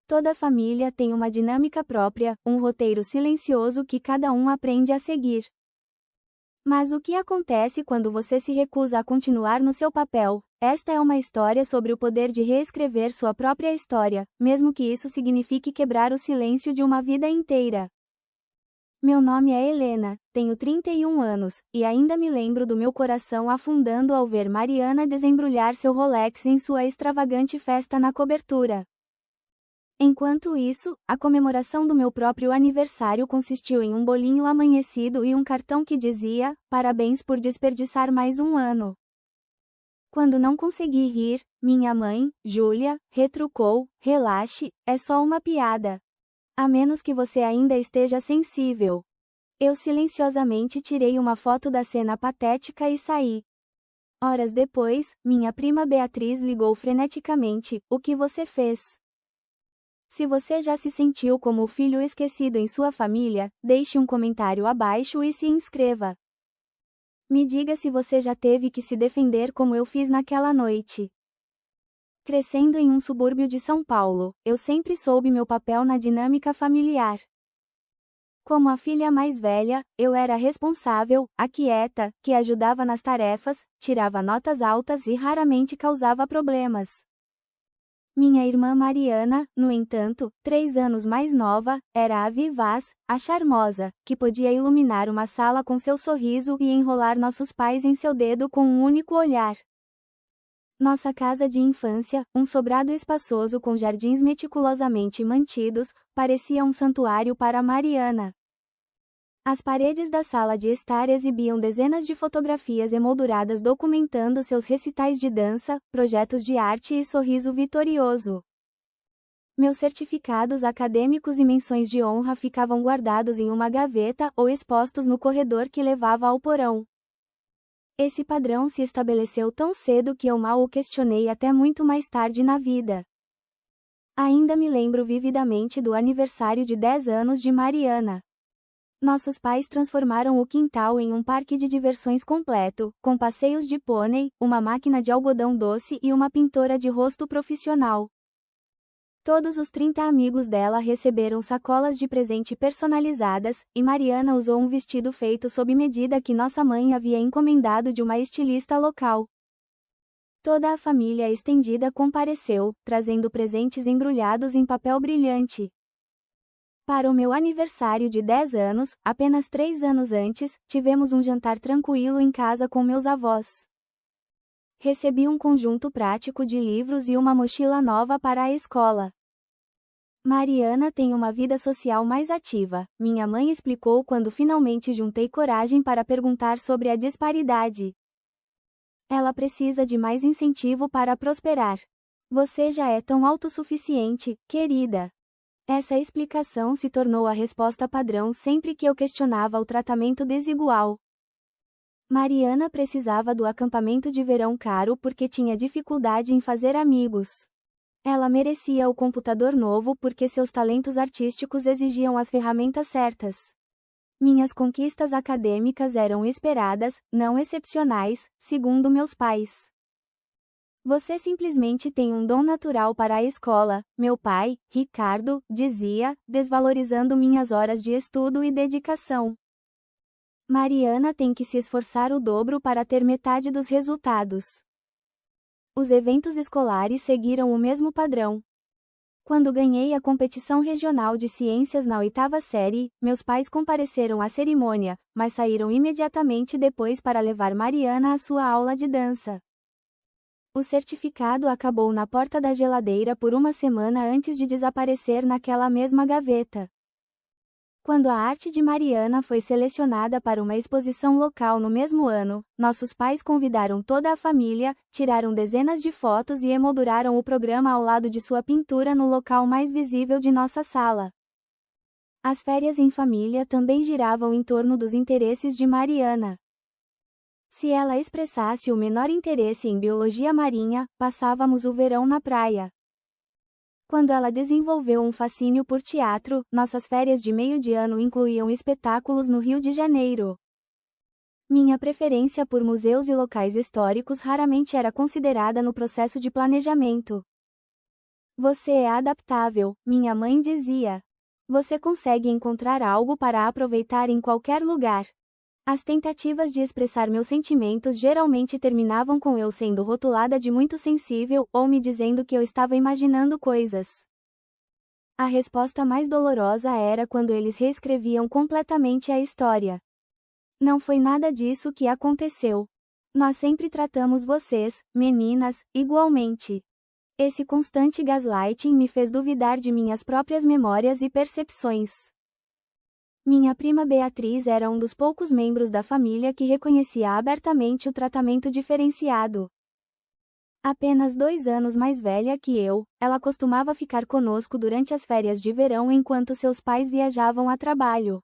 Toda família tem uma dinâmica própria, um roteiro silencioso que cada um aprende a seguir. Mas o que acontece quando você se recusa a continuar no seu papel? Esta é uma história sobre o poder de reescrever sua própria história, mesmo que isso signifique quebrar o silêncio de uma vida inteira. Meu nome é Helena, tenho 31 anos, e ainda me lembro do meu coração afundando ao ver Mariana desembrulhar seu Rolex em sua extravagante festa na cobertura. Enquanto isso, a comemoração do meu próprio aniversário consistiu em um bolinho amanhecido e um cartão que dizia: "Parabéns por desperdiçar mais um ano." Quando não consegui rir, minha mãe, Júlia, retrucou: "Relaxe, é só uma piada. A menos que você ainda esteja sensível." Eu silenciosamente tirei uma foto da cena patética e saí. Horas depois, minha prima Beatriz ligou freneticamente: "O que você fez?" Se você já se sentiu como o filho esquecido em sua família, deixe um comentário abaixo e se inscreva. Me diga se você já teve que se defender como eu fiz naquela noite. Crescendo em um subúrbio de São Paulo, eu sempre soube meu papel na dinâmica familiar. Como a filha mais velha, eu era responsável, a quieta, que ajudava nas tarefas, tirava notas altas e raramente causava problemas. Minha irmã Mariana, no entanto, 3 anos mais nova, era a vivaz, a charmosa, que podia iluminar uma sala com seu sorriso e enrolar nossos pais em seu dedo com um único olhar. Nossa casa de infância, um sobrado espaçoso com jardins meticulosamente mantidos, parecia um santuário para Mariana. As paredes da sala de estar exibiam dezenas de fotografias emolduradas documentando seus recitais de dança, projetos de arte e sorriso vitorioso. Meus certificados acadêmicos e menções de honra ficavam guardados em uma gaveta ou expostos no corredor que levava ao porão. Esse padrão se estabeleceu tão cedo que eu mal o questionei até muito mais tarde na vida. Ainda me lembro vividamente do aniversário de 10 anos de Mariana. Nossos pais transformaram o quintal em um parque de diversões completo, com passeios de pônei, uma máquina de algodão doce e uma pintora de rosto profissional. Todos os 30 amigos dela receberam sacolas de presente personalizadas, e Mariana usou um vestido feito sob medida que nossa mãe havia encomendado de uma estilista local. Toda a família estendida compareceu, trazendo presentes embrulhados em papel brilhante. Para o meu aniversário de 10 anos, apenas 3 anos antes, tivemos um jantar tranquilo em casa com meus avós. Recebi um conjunto prático de livros e uma mochila nova para a escola. Mariana tem uma vida social mais ativa, minha mãe explicou quando finalmente juntei coragem para perguntar sobre a disparidade. Ela precisa de mais incentivo para prosperar. Você já é tão autossuficiente, querida. Essa explicação se tornou a resposta padrão sempre que eu questionava o tratamento desigual. Mariana precisava do acampamento de verão caro porque tinha dificuldade em fazer amigos. Ela merecia o computador novo porque seus talentos artísticos exigiam as ferramentas certas. Minhas conquistas acadêmicas eram esperadas, não excepcionais, segundo meus pais. Você simplesmente tem um dom natural para a escola, meu pai, Ricardo, dizia, desvalorizando minhas horas de estudo e dedicação. Mariana tem que se esforçar o dobro para ter metade dos resultados. Os eventos escolares seguiram o mesmo padrão. Quando ganhei a competição regional de ciências na 8ª série, meus pais compareceram à cerimônia, mas saíram imediatamente depois para levar Mariana à sua aula de dança. O certificado acabou na porta da geladeira por uma semana antes de desaparecer naquela mesma gaveta. Quando a arte de Mariana foi selecionada para uma exposição local no mesmo ano, nossos pais convidaram toda a família, tiraram dezenas de fotos e emolduraram o programa ao lado de sua pintura no local mais visível de nossa sala. As férias em família também giravam em torno dos interesses de Mariana. Se ela expressasse o menor interesse em biologia marinha, passávamos o verão na praia. Quando ela desenvolveu um fascínio por teatro, nossas férias de meio de ano incluíam espetáculos no Rio de Janeiro. Minha preferência por museus e locais históricos raramente era considerada no processo de planejamento. Você é adaptável, minha mãe dizia. Você consegue encontrar algo para aproveitar em qualquer lugar. As tentativas de expressar meus sentimentos geralmente terminavam com eu sendo rotulada de muito sensível ou me dizendo que eu estava imaginando coisas. A resposta mais dolorosa era quando eles reescreviam completamente a história. Não foi nada disso que aconteceu. Nós sempre tratamos vocês, meninas, igualmente. Esse constante gaslighting me fez duvidar de minhas próprias memórias e percepções. Minha prima Beatriz era um dos poucos membros da família que reconhecia abertamente o tratamento diferenciado. Apenas 2 anos mais velha que eu, ela costumava ficar conosco durante as férias de verão enquanto seus pais viajavam a trabalho.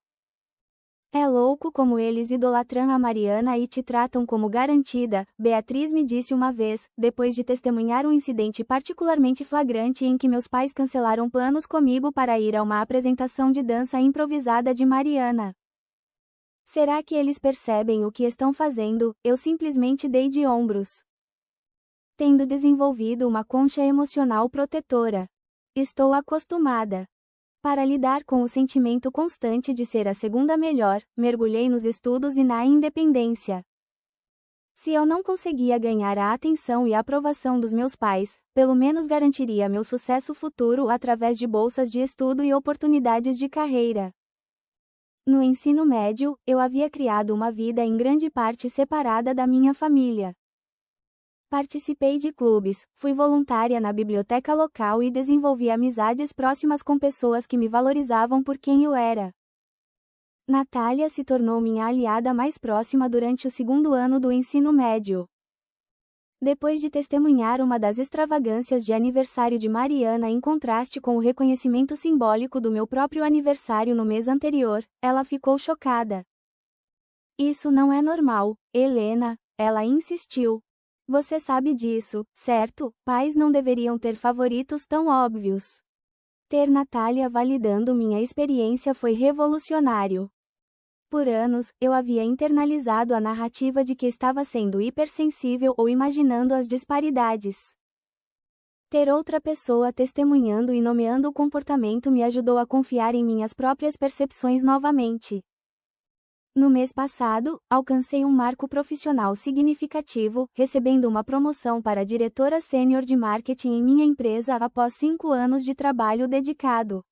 É louco como eles idolatram a Mariana e te tratam como garantida, Beatriz me disse uma vez, depois de testemunhar um incidente particularmente flagrante em que meus pais cancelaram planos comigo para ir a uma apresentação de dança improvisada de Mariana. Será que eles percebem o que estão fazendo? Eu simplesmente dei de ombros. Tendo desenvolvido uma concha emocional protetora. Estou acostumada. Para lidar com o sentimento constante de ser a segunda melhor, mergulhei nos estudos e na independência. Se eu não conseguia ganhar a atenção e a aprovação dos meus pais, pelo menos garantiria meu sucesso futuro através de bolsas de estudo e oportunidades de carreira. No ensino médio, eu havia criado uma vida em grande parte separada da minha família. Participei de clubes, fui voluntária na biblioteca local e desenvolvi amizades próximas com pessoas que me valorizavam por quem eu era. Natália se tornou minha aliada mais próxima durante o 2º ano do ensino médio. Depois de testemunhar uma das extravagâncias de aniversário de Mariana em contraste com o reconhecimento simbólico do meu próprio aniversário no mês anterior, ela ficou chocada. Isso não é normal, Helena, ela insistiu. Você sabe disso, certo? Pais não deveriam ter favoritos tão óbvios. Ter Natália validando minha experiência foi revolucionário. Por anos, eu havia internalizado a narrativa de que estava sendo hipersensível ou imaginando as disparidades. Ter outra pessoa testemunhando e nomeando o comportamento me ajudou a confiar em minhas próprias percepções novamente. No mês passado, alcancei um marco profissional significativo, recebendo uma promoção para diretora sênior de marketing em minha empresa após 5 anos de trabalho dedicado.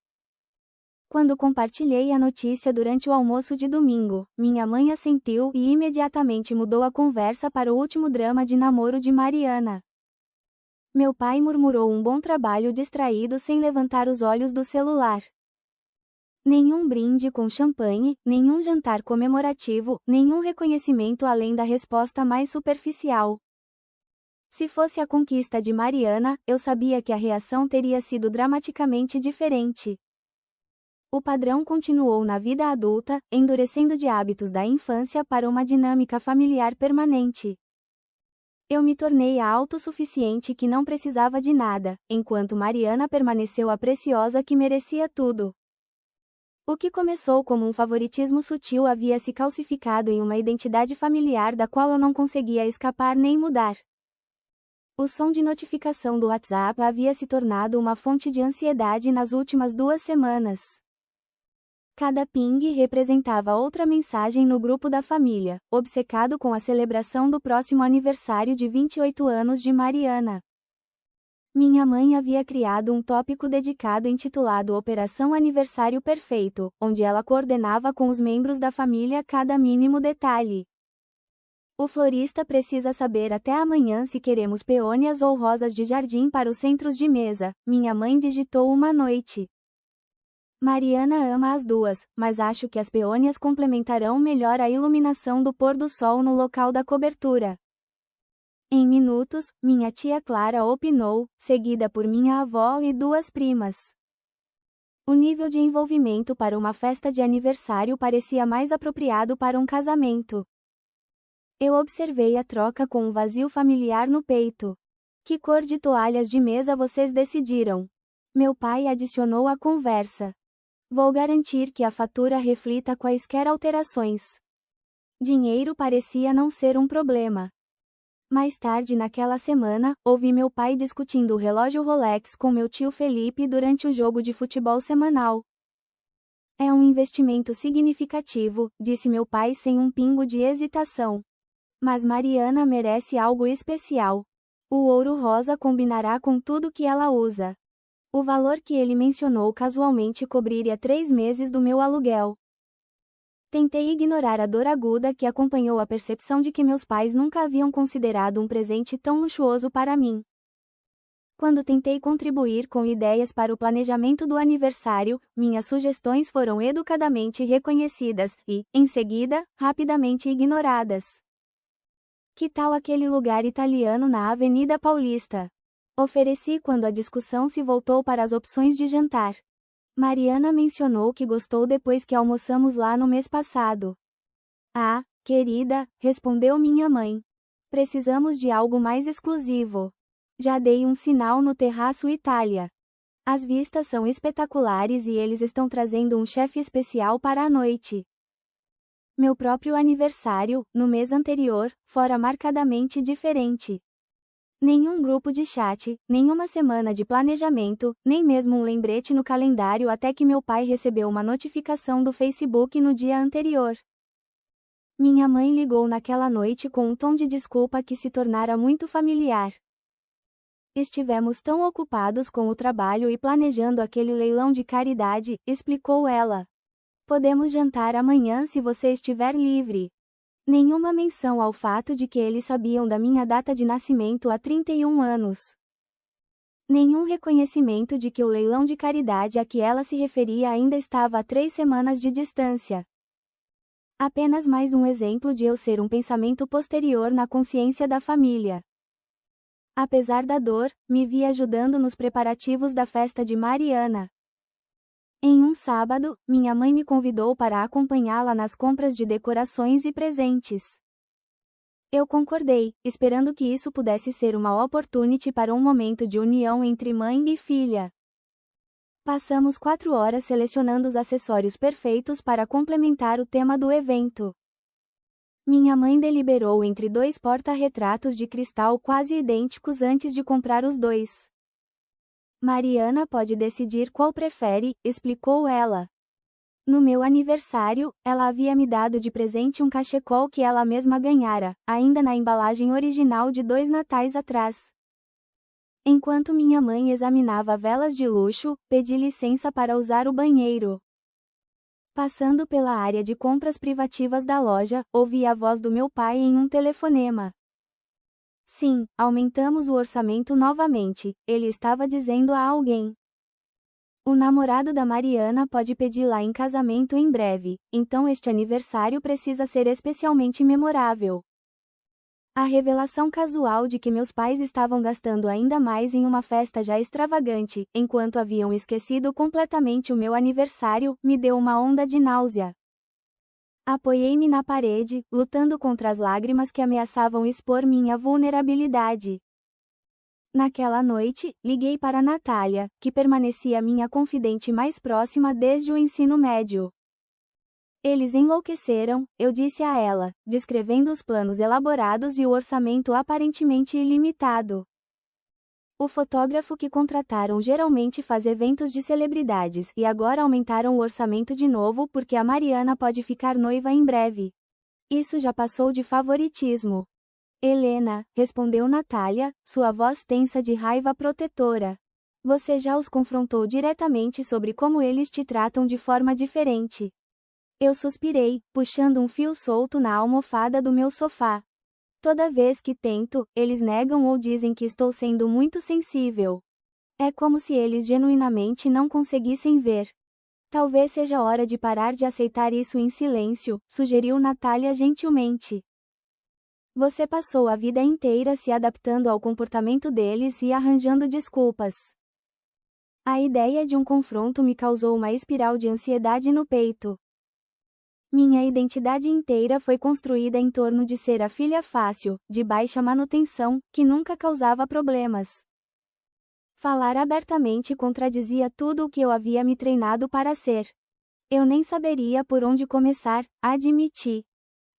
Quando compartilhei a notícia durante o almoço de domingo, minha mãe assentiu e imediatamente mudou a conversa para o último drama de namoro de Mariana. Meu pai murmurou um bom trabalho distraído sem levantar os olhos do celular. Nenhum brinde com champanhe, nenhum jantar comemorativo, nenhum reconhecimento além da resposta mais superficial. Se fosse a conquista de Mariana, eu sabia que a reação teria sido dramaticamente diferente. O padrão continuou na vida adulta, endurecendo de hábitos da infância para uma dinâmica familiar permanente. Eu me tornei a autossuficiente que não precisava de nada, enquanto Mariana permaneceu a preciosa que merecia tudo. O que começou como um favoritismo sutil havia se calcificado em uma identidade familiar da qual eu não conseguia escapar nem mudar. O som de notificação do WhatsApp havia se tornado uma fonte de ansiedade nas últimas 2 semanas. Cada ping representava outra mensagem no grupo da família, obcecado com a celebração do próximo aniversário de 28 anos de Mariana. Minha mãe havia criado um tópico dedicado intitulado Operação Aniversário Perfeito, onde ela coordenava com os membros da família cada mínimo detalhe. O florista precisa saber até amanhã se queremos peônias ou rosas de jardim para os centros de mesa, minha mãe digitou uma noite. Mariana ama as duas, mas acho que as peônias complementarão melhor a iluminação do pôr do sol no local da cobertura. Em minutos, minha tia Clara opinou, seguida por minha avó e 2 primas. O nível de envolvimento para uma festa de aniversário parecia mais apropriado para um casamento. Eu observei a troca com um vazio familiar no peito. Que cor de toalhas de mesa vocês decidiram? Meu pai adicionou à conversa. Vou garantir que a fatura reflita quaisquer alterações. Dinheiro parecia não ser um problema. Mais tarde naquela semana, ouvi meu pai discutindo o relógio Rolex com meu tio Felipe durante o jogo de futebol semanal. É um investimento significativo, disse meu pai sem um pingo de hesitação. Mas Mariana merece algo especial. O ouro rosa combinará com tudo que ela usa. O valor que ele mencionou casualmente cobriria 3 meses do meu aluguel. Tentei ignorar a dor aguda que acompanhou a percepção de que meus pais nunca haviam considerado um presente tão luxuoso para mim. Quando tentei contribuir com ideias para o planejamento do aniversário, minhas sugestões foram educadamente reconhecidas e, em seguida, rapidamente ignoradas. Que tal aquele lugar italiano na Avenida Paulista? Ofereci quando a discussão se voltou para as opções de jantar. Mariana mencionou que gostou depois que almoçamos lá no mês passado. Ah, querida, respondeu minha mãe. Precisamos de algo mais exclusivo. Já dei um sinal no Terraço Itália. As vistas são espetaculares e eles estão trazendo um chefe especial para a noite. Meu próprio aniversário, no mês anterior, fora marcadamente diferente. Nenhum grupo de chat, nenhuma semana de planejamento, nem mesmo um lembrete no calendário até que meu pai recebeu uma notificação do Facebook no dia anterior. Minha mãe ligou naquela noite com um tom de desculpa que se tornara muito familiar. Estivemos tão ocupados com o trabalho e planejando aquele leilão de caridade, explicou ela. Podemos jantar amanhã se você estiver livre. Nenhuma menção ao fato de que eles sabiam da minha data de nascimento há 31 anos. Nenhum reconhecimento de que o leilão de caridade a que ela se referia ainda estava a 3 semanas de distância. Apenas mais um exemplo de eu ser um pensamento posterior na consciência da família. Apesar da dor, me vi ajudando nos preparativos da festa de Mariana. Em um sábado, minha mãe me convidou para acompanhá-la nas compras de decorações e presentes. Eu concordei, esperando que isso pudesse ser uma oportunidade para um momento de união entre mãe e filha. Passamos 4 horas selecionando os acessórios perfeitos para complementar o tema do evento. Minha mãe deliberou entre 2 porta-retratos de cristal quase idênticos antes de comprar os 2. Mariana pode decidir qual prefere, explicou ela. No meu aniversário, ela havia me dado de presente um cachecol que ela mesma ganhara, ainda na embalagem original de 2 natais atrás. Enquanto minha mãe examinava velas de luxo, pedi licença para usar o banheiro. Passando pela área de compras privativas da loja, ouvi a voz do meu pai em um telefonema. Sim, aumentamos o orçamento novamente, ele estava dizendo a alguém. O namorado da Mariana pode pedi-la em casamento em breve, então este aniversário precisa ser especialmente memorável. A revelação casual de que meus pais estavam gastando ainda mais em uma festa já extravagante, enquanto haviam esquecido completamente o meu aniversário, me deu uma onda de náusea. Apoiei-me na parede, lutando contra as lágrimas que ameaçavam expor minha vulnerabilidade. Naquela noite, liguei para Natália, que permanecia minha confidente mais próxima desde o ensino médio. Eles enlouqueceram, eu disse a ela, descrevendo os planos elaborados e o orçamento aparentemente ilimitado. O fotógrafo que contrataram geralmente faz eventos de celebridades e agora aumentaram o orçamento de novo porque a Mariana pode ficar noiva em breve. Isso já passou de favoritismo. Helena, respondeu Natália, sua voz tensa de raiva protetora. Você já os confrontou diretamente sobre como eles te tratam de forma diferente. Eu suspirei, puxando um fio solto na almofada do meu sofá. Toda vez que tento, eles negam ou dizem que estou sendo muito sensível. É como se eles genuinamente não conseguissem ver. Talvez seja hora de parar de aceitar isso em silêncio, sugeriu Natália gentilmente. Você passou a vida inteira se adaptando ao comportamento deles e arranjando desculpas. A ideia de um confronto me causou uma espiral de ansiedade no peito. Minha identidade inteira foi construída em torno de ser a filha fácil, de baixa manutenção, que nunca causava problemas. Falar abertamente contradizia tudo o que eu havia me treinado para ser. Eu nem saberia por onde começar, admiti.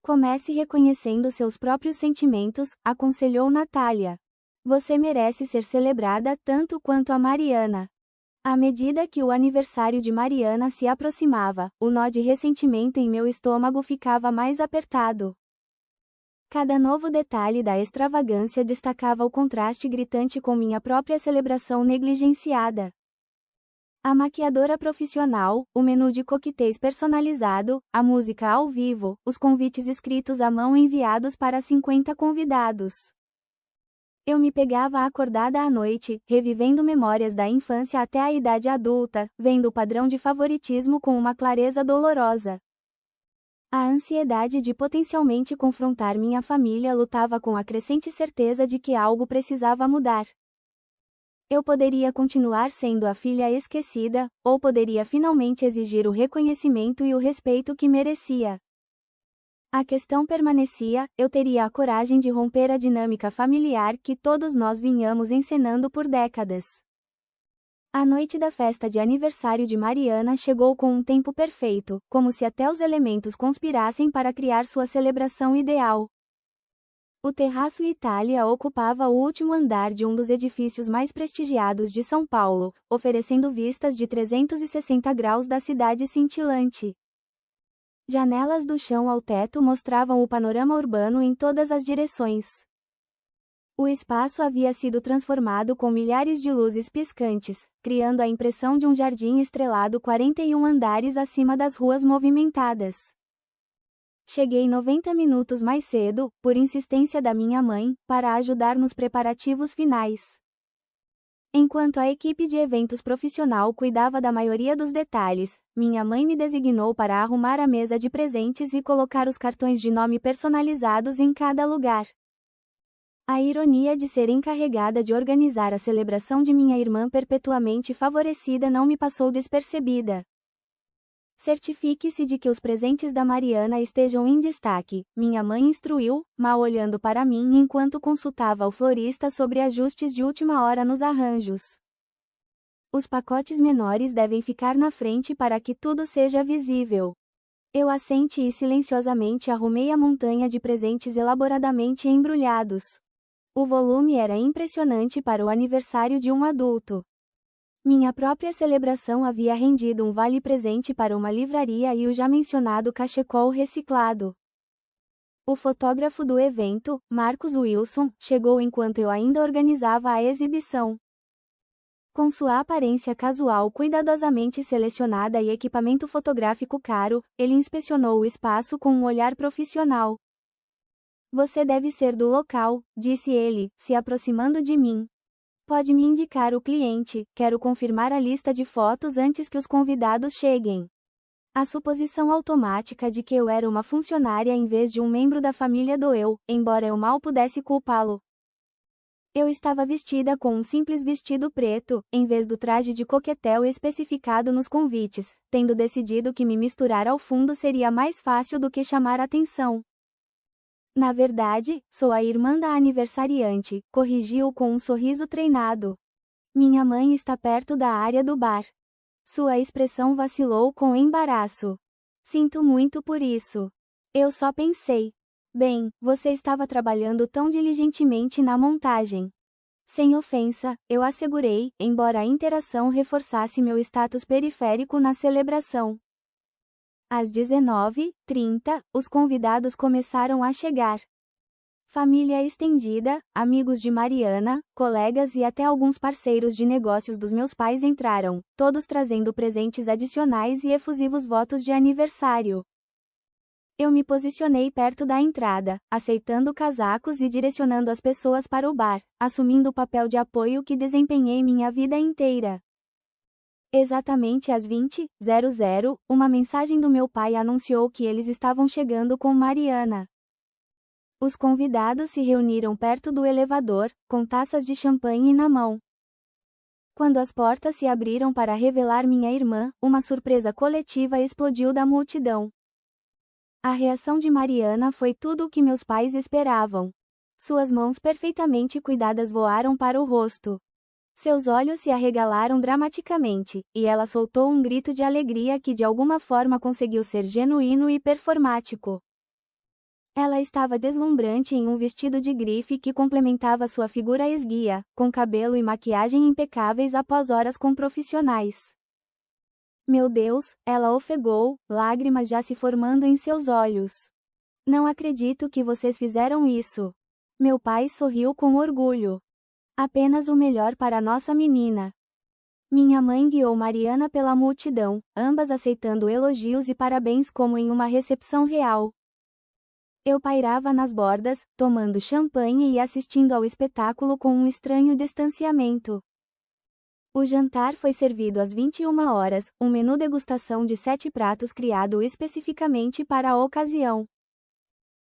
Comece reconhecendo seus próprios sentimentos, aconselhou Natália. Você merece ser celebrada tanto quanto a Mariana. À medida que o aniversário de Mariana se aproximava, o nó de ressentimento em meu estômago ficava mais apertado. Cada novo detalhe da extravagância destacava o contraste gritante com minha própria celebração negligenciada. A maquiadora profissional, o menu de coquetéis personalizado, a música ao vivo, os convites escritos à mão enviados para 50 convidados. Eu me pegava acordada à noite, revivendo memórias da infância até a idade adulta, vendo o padrão de favoritismo com uma clareza dolorosa. A ansiedade de potencialmente confrontar minha família lutava com a crescente certeza de que algo precisava mudar. Eu poderia continuar sendo a filha esquecida, ou poderia finalmente exigir o reconhecimento e o respeito que merecia. A questão permanecia: eu teria a coragem de romper a dinâmica familiar que todos nós vinhamos encenando por décadas. A noite da festa de aniversário de Mariana chegou com um tempo perfeito, como se até os elementos conspirassem para criar sua celebração ideal. O Terraço Itália ocupava o último andar de um dos edifícios mais prestigiados de São Paulo, oferecendo vistas de 360 graus da cidade cintilante. Janelas do chão ao teto mostravam o panorama urbano em todas as direções. O espaço havia sido transformado com milhares de luzes piscantes, criando a impressão de um jardim estrelado 41 andares acima das ruas movimentadas. Cheguei 90 minutos mais cedo, por insistência da minha mãe, para ajudar nos preparativos finais. Enquanto a equipe de eventos profissional cuidava da maioria dos detalhes, minha mãe me designou para arrumar a mesa de presentes e colocar os cartões de nome personalizados em cada lugar. A ironia de ser encarregada de organizar a celebração de minha irmã perpetuamente favorecida não me passou despercebida. Certifique-se de que os presentes da Mariana estejam em destaque, minha mãe instruiu, mal olhando para mim enquanto consultava o florista sobre ajustes de última hora nos arranjos. Os pacotes menores devem ficar na frente para que tudo seja visível. Eu assenti e silenciosamente arrumei a montanha de presentes elaboradamente embrulhados. O volume era impressionante para o aniversário de um adulto. Minha própria celebração havia rendido um vale-presente para uma livraria e o já mencionado cachecol reciclado. O fotógrafo do evento, Marcos Wilson, chegou enquanto eu ainda organizava a exibição. Com sua aparência casual cuidadosamente selecionada e equipamento fotográfico caro, ele inspecionou o espaço com um olhar profissional. Você deve ser do local, disse ele, se aproximando de mim. Pode me indicar o cliente, quero confirmar a lista de fotos antes que os convidados cheguem. A suposição automática de que eu era uma funcionária em vez de um membro da família doeu, embora eu mal pudesse culpá-lo. Eu estava vestida com um simples vestido preto, em vez do traje de coquetel especificado nos convites, tendo decidido que me misturar ao fundo seria mais fácil do que chamar atenção. Na verdade, sou a irmã da aniversariante, corrigiu com um sorriso treinado. Minha mãe está perto da área do bar. Sua expressão vacilou com embaraço. Sinto muito por isso. Eu só pensei. Bem, você estava trabalhando tão diligentemente na montagem. Sem ofensa, eu assegurei, embora a interação reforçasse meu status periférico na celebração. Às 19h30, os convidados começaram a chegar. Família estendida, amigos de Mariana, colegas e até alguns parceiros de negócios dos meus pais entraram, todos trazendo presentes adicionais e efusivos votos de aniversário. Eu me posicionei perto da entrada, aceitando casacos e direcionando as pessoas para o bar, assumindo o papel de apoio que desempenhei minha vida inteira. Exatamente às 20h00, uma mensagem do meu pai anunciou que eles estavam chegando com Mariana. Os convidados se reuniram perto do elevador, com taças de champanhe na mão. Quando as portas se abriram para revelar minha irmã, uma surpresa coletiva explodiu da multidão. A reação de Mariana foi tudo o que meus pais esperavam. Suas mãos perfeitamente cuidadas voaram para o rosto. Seus olhos se arregalaram dramaticamente, e ela soltou um grito de alegria que de alguma forma conseguiu ser genuíno e performático. Ela estava deslumbrante em um vestido de grife que complementava sua figura esguia, com cabelo e maquiagem impecáveis após horas com profissionais. Meu Deus, ela ofegou, lágrimas já se formando em seus olhos. Não acredito que vocês fizeram isso. Meu pai sorriu com orgulho. Apenas o melhor para nossa menina. Minha mãe guiou Mariana pela multidão, ambas aceitando elogios e parabéns como em uma recepção real. Eu pairava nas bordas, tomando champanhe e assistindo ao espetáculo com um estranho distanciamento. O jantar foi servido às 21 horas, um menu degustação de 7 pratos criado especificamente para a ocasião.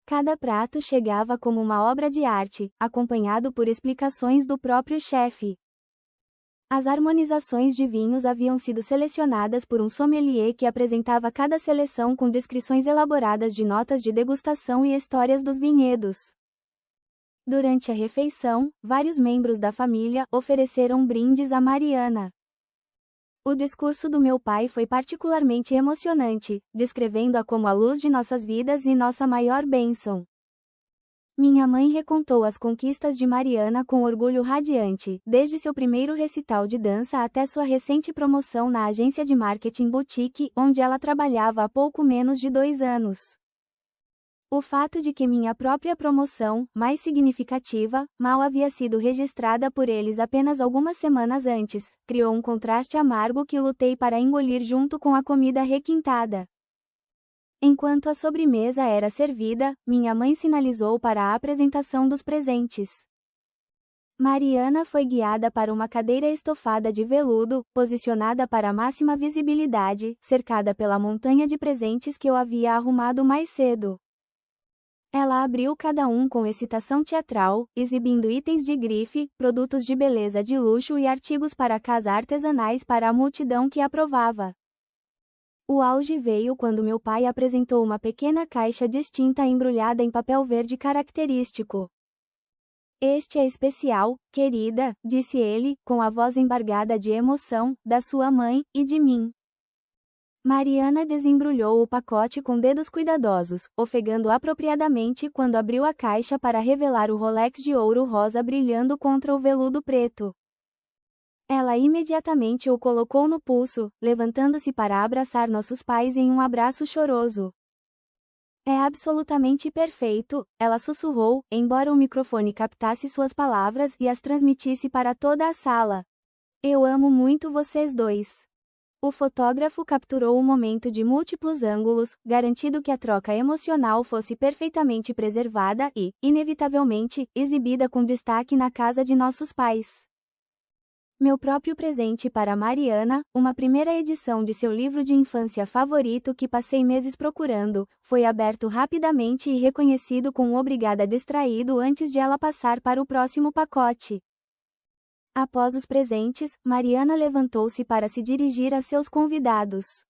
Cada prato chegava como uma obra de arte, acompanhado por explicações do próprio chefe. As harmonizações de vinhos haviam sido selecionadas por um sommelier que apresentava cada seleção com descrições elaboradas de notas de degustação e histórias dos vinhedos. Durante a refeição, vários membros da família ofereceram brindes a Mariana. O discurso do meu pai foi particularmente emocionante, descrevendo-a como a luz de nossas vidas e nossa maior bênção. Minha mãe recontou as conquistas de Mariana com orgulho radiante, desde seu primeiro recital de dança até sua recente promoção na agência de marketing boutique, onde ela trabalhava há pouco menos de 2 anos. O fato de que minha própria promoção, mais significativa, mal havia sido registrada por eles apenas algumas semanas antes, criou um contraste amargo que lutei para engolir junto com a comida requintada. Enquanto a sobremesa era servida, minha mãe sinalizou para a apresentação dos presentes. Mariana foi guiada para uma cadeira estofada de veludo, posicionada para máxima visibilidade, cercada pela montanha de presentes que eu havia arrumado mais cedo. Ela abriu cada um com excitação teatral, exibindo itens de grife, produtos de beleza de luxo e artigos para casa artesanais para a multidão que aprovava. O auge veio quando meu pai apresentou uma pequena caixa distinta embrulhada em papel verde característico. Este é especial, querida, disse ele, com a voz embargada de emoção, da sua mãe e de mim. Mariana desembrulhou o pacote com dedos cuidadosos, ofegando apropriadamente quando abriu a caixa para revelar o Rolex de ouro rosa brilhando contra o veludo preto. Ela imediatamente o colocou no pulso, levantando-se para abraçar nossos pais em um abraço choroso. É absolutamente perfeito, ela sussurrou, embora o microfone captasse suas palavras e as transmitisse para toda a sala. Eu amo muito vocês dois. O fotógrafo capturou o momento de múltiplos ângulos, garantindo que a troca emocional fosse perfeitamente preservada e, inevitavelmente, exibida com destaque na casa de nossos pais. Meu próprio presente para Mariana, uma primeira edição de seu livro de infância favorito que passei meses procurando, foi aberto rapidamente e reconhecido com um obrigada distraído antes de ela passar para o próximo pacote. Após os presentes, Mariana levantou-se para se dirigir a seus convidados.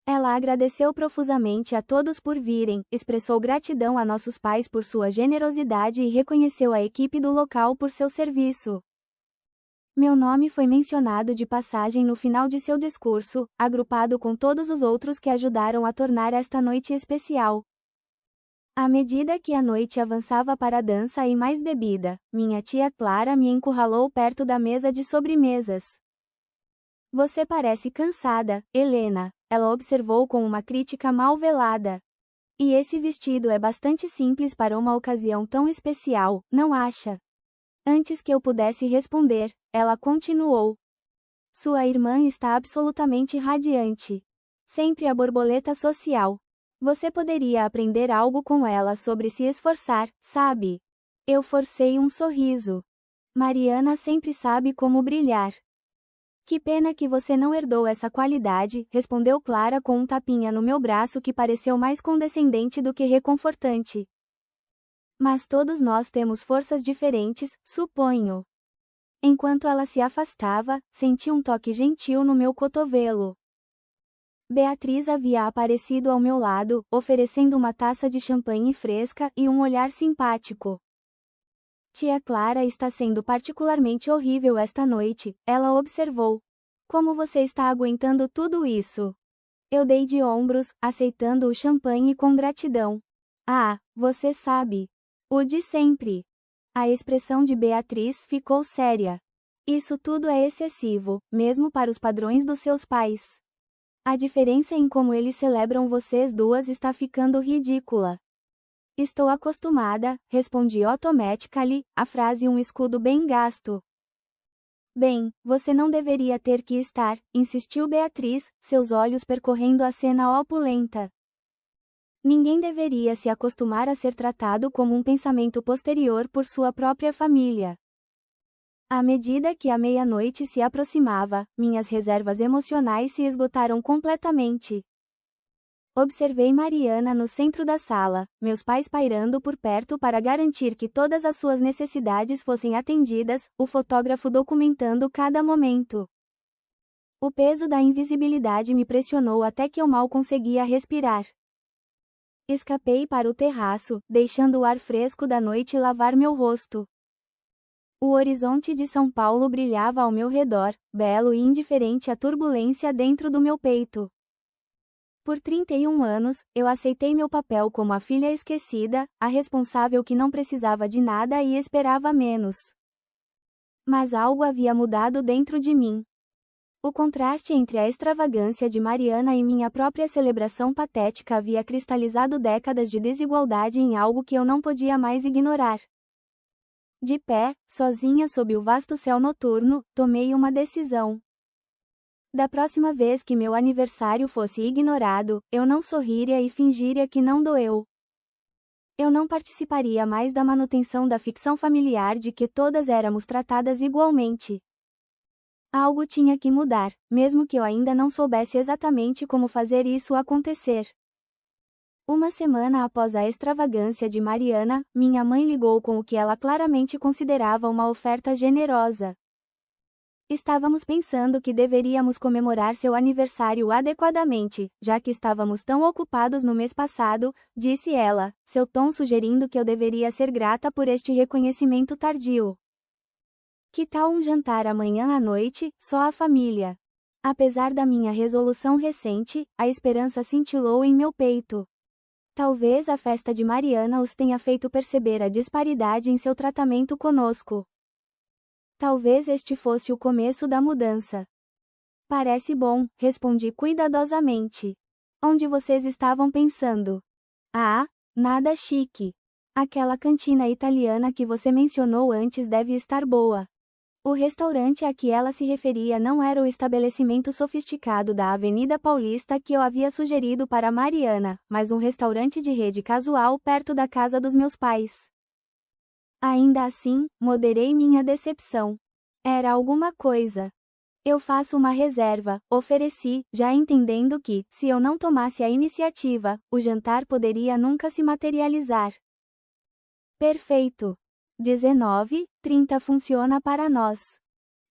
Ela agradeceu profusamente a todos por virem, expressou gratidão a nossos pais por sua generosidade e reconheceu a equipe do local por seu serviço. Meu nome foi mencionado de passagem no final de seu discurso, agrupado com todos os outros que ajudaram a tornar esta noite especial. À medida que a noite avançava para a dança e mais bebida, minha tia Clara me encurralou perto da mesa de sobremesas. Você parece cansada, Helena, ela observou com uma crítica mal velada. E esse vestido é bastante simples para uma ocasião tão especial, não acha? Antes que eu pudesse responder, ela continuou. Sua irmã está absolutamente radiante. Sempre a borboleta social. Você poderia aprender algo com ela sobre se esforçar, sabe? Eu forcei um sorriso. Mariana sempre sabe como brilhar. Que pena que você não herdou essa qualidade, respondeu Clara com um tapinha no meu braço que pareceu mais condescendente do que reconfortante. Mas todos nós temos forças diferentes, suponho. Enquanto ela se afastava, senti um toque gentil no meu cotovelo. Beatriz havia aparecido ao meu lado, oferecendo uma taça de champanhe fresca e um olhar simpático. Tia Clara está sendo particularmente horrível esta noite, ela observou. Como você está aguentando tudo isso? Eu dei de ombros, aceitando o champanhe com gratidão. Ah, você sabe. O de sempre. A expressão de Beatriz ficou séria. Isso tudo é excessivo, mesmo para os padrões dos seus pais. A diferença em como eles celebram vocês duas está ficando ridícula. Estou acostumada, respondi automatically, a frase um escudo bem gasto. Bem, você não deveria ter que estar, insistiu Beatriz, seus olhos percorrendo a cena opulenta. Ninguém deveria se acostumar a ser tratado como um pensamento posterior por sua própria família. À medida que a meia-noite se aproximava, minhas reservas emocionais se esgotaram completamente. Observei Mariana no centro da sala, meus pais pairando por perto para garantir que todas as suas necessidades fossem atendidas, o fotógrafo documentando cada momento. O peso da invisibilidade me pressionou até que eu mal conseguia respirar. Escapei para o terraço, deixando o ar fresco da noite lavar meu rosto. O horizonte de São Paulo brilhava ao meu redor, belo e indiferente à turbulência dentro do meu peito. Por 31 anos, eu aceitei meu papel como a filha esquecida, a responsável que não precisava de nada e esperava menos. Mas algo havia mudado dentro de mim. O contraste entre a extravagância de Mariana e minha própria celebração patética havia cristalizado décadas de desigualdade em algo que eu não podia mais ignorar. De pé, sozinha sob o vasto céu noturno, tomei uma decisão. Da próxima vez que meu aniversário fosse ignorado, eu não sorriria e fingiria que não doeu. Eu não participaria mais da manutenção da ficção familiar de que todas éramos tratadas igualmente. Algo tinha que mudar, mesmo que eu ainda não soubesse exatamente como fazer isso acontecer. Uma semana após a extravagância de Mariana, minha mãe ligou com o que ela claramente considerava uma oferta generosa. Estávamos pensando que deveríamos comemorar seu aniversário adequadamente, já que estávamos tão ocupados no mês passado, disse ela, seu tom sugerindo que eu deveria ser grata por este reconhecimento tardio. Que tal um jantar amanhã à noite, só a família? Apesar da minha resolução recente, a esperança cintilou em meu peito. Talvez a festa de Mariana os tenha feito perceber a disparidade em seu tratamento conosco. Talvez este fosse o começo da mudança. Parece bom, respondi cuidadosamente. Onde vocês estavam pensando? Ah, nada chique. Aquela cantina italiana que você mencionou antes deve estar boa. O restaurante a que ela se referia não era o estabelecimento sofisticado da Avenida Paulista que eu havia sugerido para Mariana, mas um restaurante de rede casual perto da casa dos meus pais. Ainda assim, moderei minha decepção. Era alguma coisa. Eu faço uma reserva, ofereci, já entendendo que, se eu não tomasse a iniciativa, o jantar poderia nunca se materializar. Perfeito. 19:30 funciona para nós.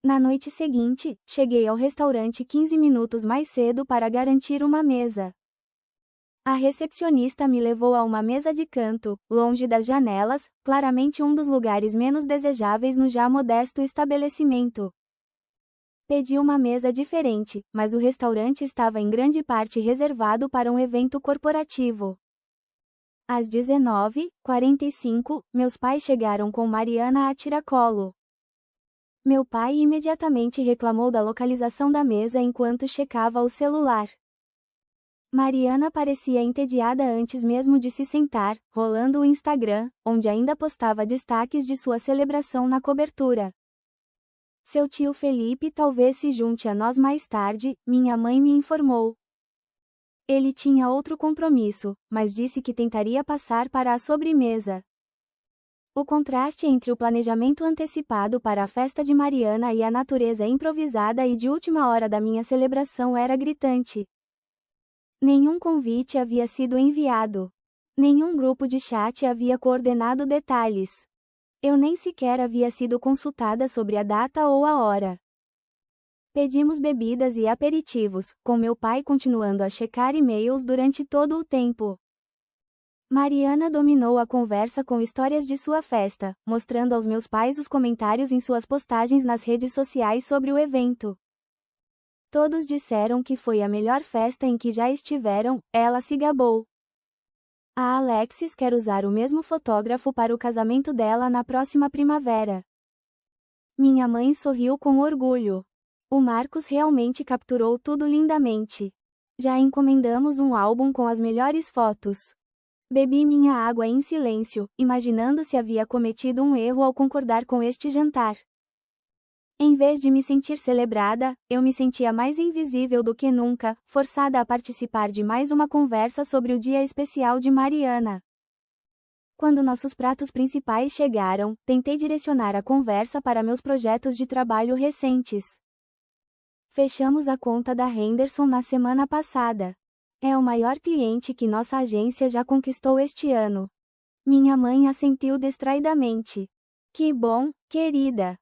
Na noite seguinte, cheguei ao restaurante 15 minutos mais cedo para garantir uma mesa. A recepcionista me levou a uma mesa de canto, longe das janelas, claramente um dos lugares menos desejáveis no já modesto estabelecimento. Pedi uma mesa diferente, mas o restaurante estava em grande parte reservado para um evento corporativo. Às 19:45, meus pais chegaram com Mariana a tiracolo. Meu pai imediatamente reclamou da localização da mesa enquanto checava o celular. Mariana parecia entediada antes mesmo de se sentar, rolando o Instagram, onde ainda postava destaques de sua celebração na cobertura. Seu tio Felipe talvez se junte a nós mais tarde, minha mãe me informou. Ele tinha outro compromisso, mas disse que tentaria passar para a sobremesa. O contraste entre o planejamento antecipado para a festa de Mariana e a natureza improvisada e de última hora da minha celebração era gritante. Nenhum convite havia sido enviado. Nenhum grupo de chat havia coordenado detalhes. Eu nem sequer havia sido consultada sobre a data ou a hora. Pedimos bebidas e aperitivos, com meu pai continuando a checar e-mails durante todo o tempo. Mariana dominou a conversa com histórias de sua festa, mostrando aos meus pais os comentários em suas postagens nas redes sociais sobre o evento. Todos disseram que foi a melhor festa em que já estiveram, ela se gabou. A Alexis quer usar o mesmo fotógrafo para o casamento dela na próxima primavera. Minha mãe sorriu com orgulho. O Marcos realmente capturou tudo lindamente. Já encomendamos um álbum com as melhores fotos. Bebi minha água em silêncio, imaginando se havia cometido um erro ao concordar com este jantar. Em vez de me sentir celebrada, eu me sentia mais invisível do que nunca, forçada a participar de mais uma conversa sobre o dia especial de Mariana. Quando nossos pratos principais chegaram, tentei direcionar a conversa para meus projetos de trabalho recentes. Fechamos a conta da Henderson na semana passada. É o maior cliente que nossa agência já conquistou este ano. Minha mãe assentiu distraidamente. Que bom, querida.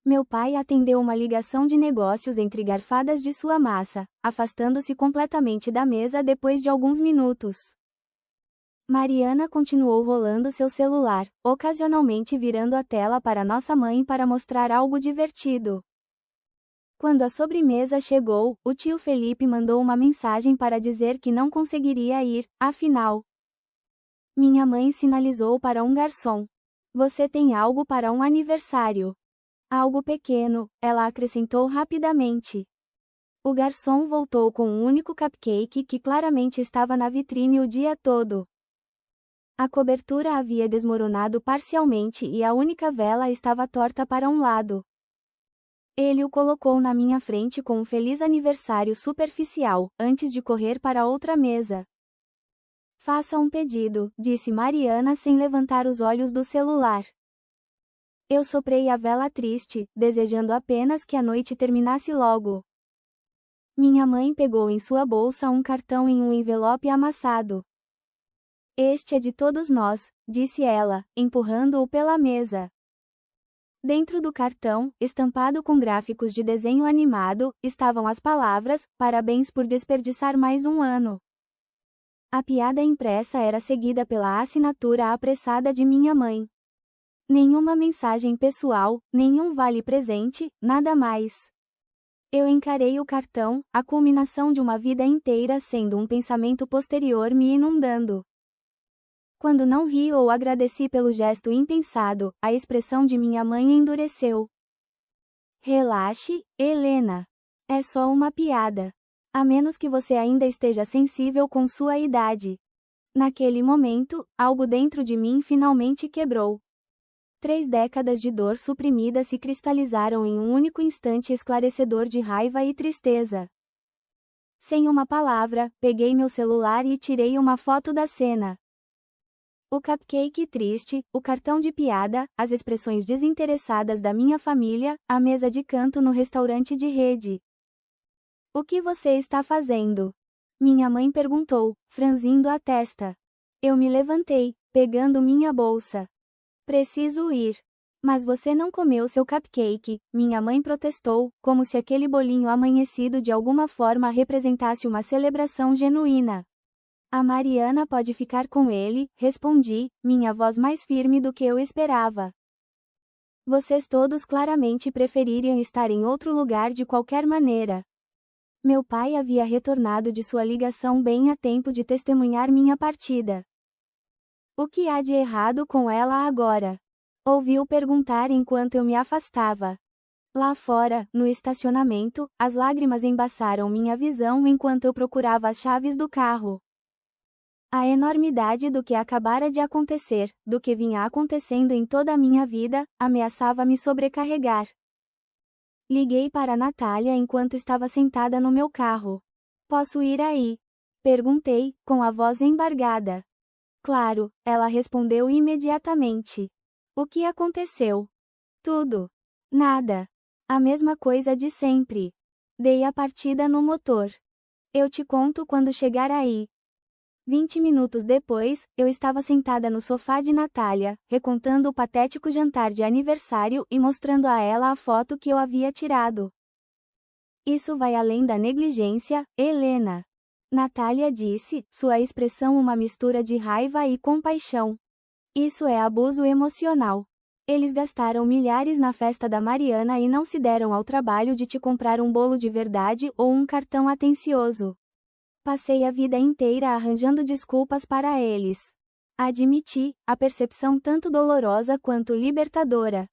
Meu pai atendeu uma ligação de negócios entre garfadas de sua massa, afastando-se completamente da mesa depois de alguns minutos. Mariana continuou rolando seu celular, ocasionalmente virando a tela para nossa mãe para mostrar algo divertido. Quando a sobremesa chegou, o tio Felipe mandou uma mensagem para dizer que não conseguiria ir, afinal. Minha mãe sinalizou para um garçom. Você tem algo para um aniversário? Algo pequeno, ela acrescentou rapidamente. O garçom voltou com um único cupcake que claramente estava na vitrine o dia todo. A cobertura havia desmoronado parcialmente e a única vela estava torta para um lado. Ele o colocou na minha frente com um feliz aniversário superficial, antes de correr para outra mesa. Faça um pedido, disse Mariana sem levantar os olhos do celular. Eu soprei a vela triste, desejando apenas que a noite terminasse logo. Minha mãe pegou em sua bolsa um cartão em um envelope amassado. Este é de todos nós, disse ela, empurrando-o pela mesa. Dentro do cartão, estampado com gráficos de desenho animado, estavam as palavras: parabéns por desperdiçar mais um ano. A piada impressa era seguida pela assinatura apressada de minha mãe. Nenhuma mensagem pessoal, nenhum vale-presente, nada mais. Eu encarei o cartão, a culminação de uma vida inteira sendo um pensamento posterior me inundando. Quando não ri ou agradeci pelo gesto impensado, a expressão de minha mãe endureceu. Relaxe, Helena. É só uma piada. A menos que você ainda esteja sensível com sua idade. Naquele momento, algo dentro de mim finalmente quebrou. 3 décadas de dor suprimida se cristalizaram em um único instante esclarecedor de raiva e tristeza. Sem uma palavra, peguei meu celular e tirei uma foto da cena. O cupcake triste, o cartão de piada, as expressões desinteressadas da minha família, a mesa de canto no restaurante de rede. O que você está fazendo? Minha mãe perguntou, franzindo a testa. Eu me levantei, pegando minha bolsa. Preciso ir. Mas você não comeu seu cupcake, minha mãe protestou, como se aquele bolinho amanhecido de alguma forma representasse uma celebração genuína. A Mariana pode ficar com ele, respondi, minha voz mais firme do que eu esperava. Vocês todos claramente prefeririam estar em outro lugar de qualquer maneira. Meu pai havia retornado de sua ligação bem a tempo de testemunhar minha partida. O que há de errado com ela agora? Ouvi-o perguntar enquanto eu me afastava. Lá fora, no estacionamento, as lágrimas embaçaram minha visão enquanto eu procurava as chaves do carro. A enormidade do que acabara de acontecer, do que vinha acontecendo em toda a minha vida, ameaçava me sobrecarregar. Liguei para Natália enquanto estava sentada no meu carro. Posso ir aí? Perguntei, com a voz embargada. Claro, ela respondeu imediatamente. O que aconteceu? Tudo. Nada. A mesma coisa de sempre. Dei a partida no motor. Eu te conto quando chegar aí. 20 minutos depois, eu estava sentada no sofá de Natália, recontando o patético jantar de aniversário e mostrando a ela a foto que eu havia tirado. Isso vai além da negligência, Helena. Natália disse, sua expressão uma mistura de raiva e compaixão. Isso é abuso emocional. Eles gastaram milhares na festa da Mariana e não se deram ao trabalho de te comprar um bolo de verdade ou um cartão atencioso. Passei a vida inteira arranjando desculpas para eles. Admiti, a percepção tanto dolorosa quanto libertadora.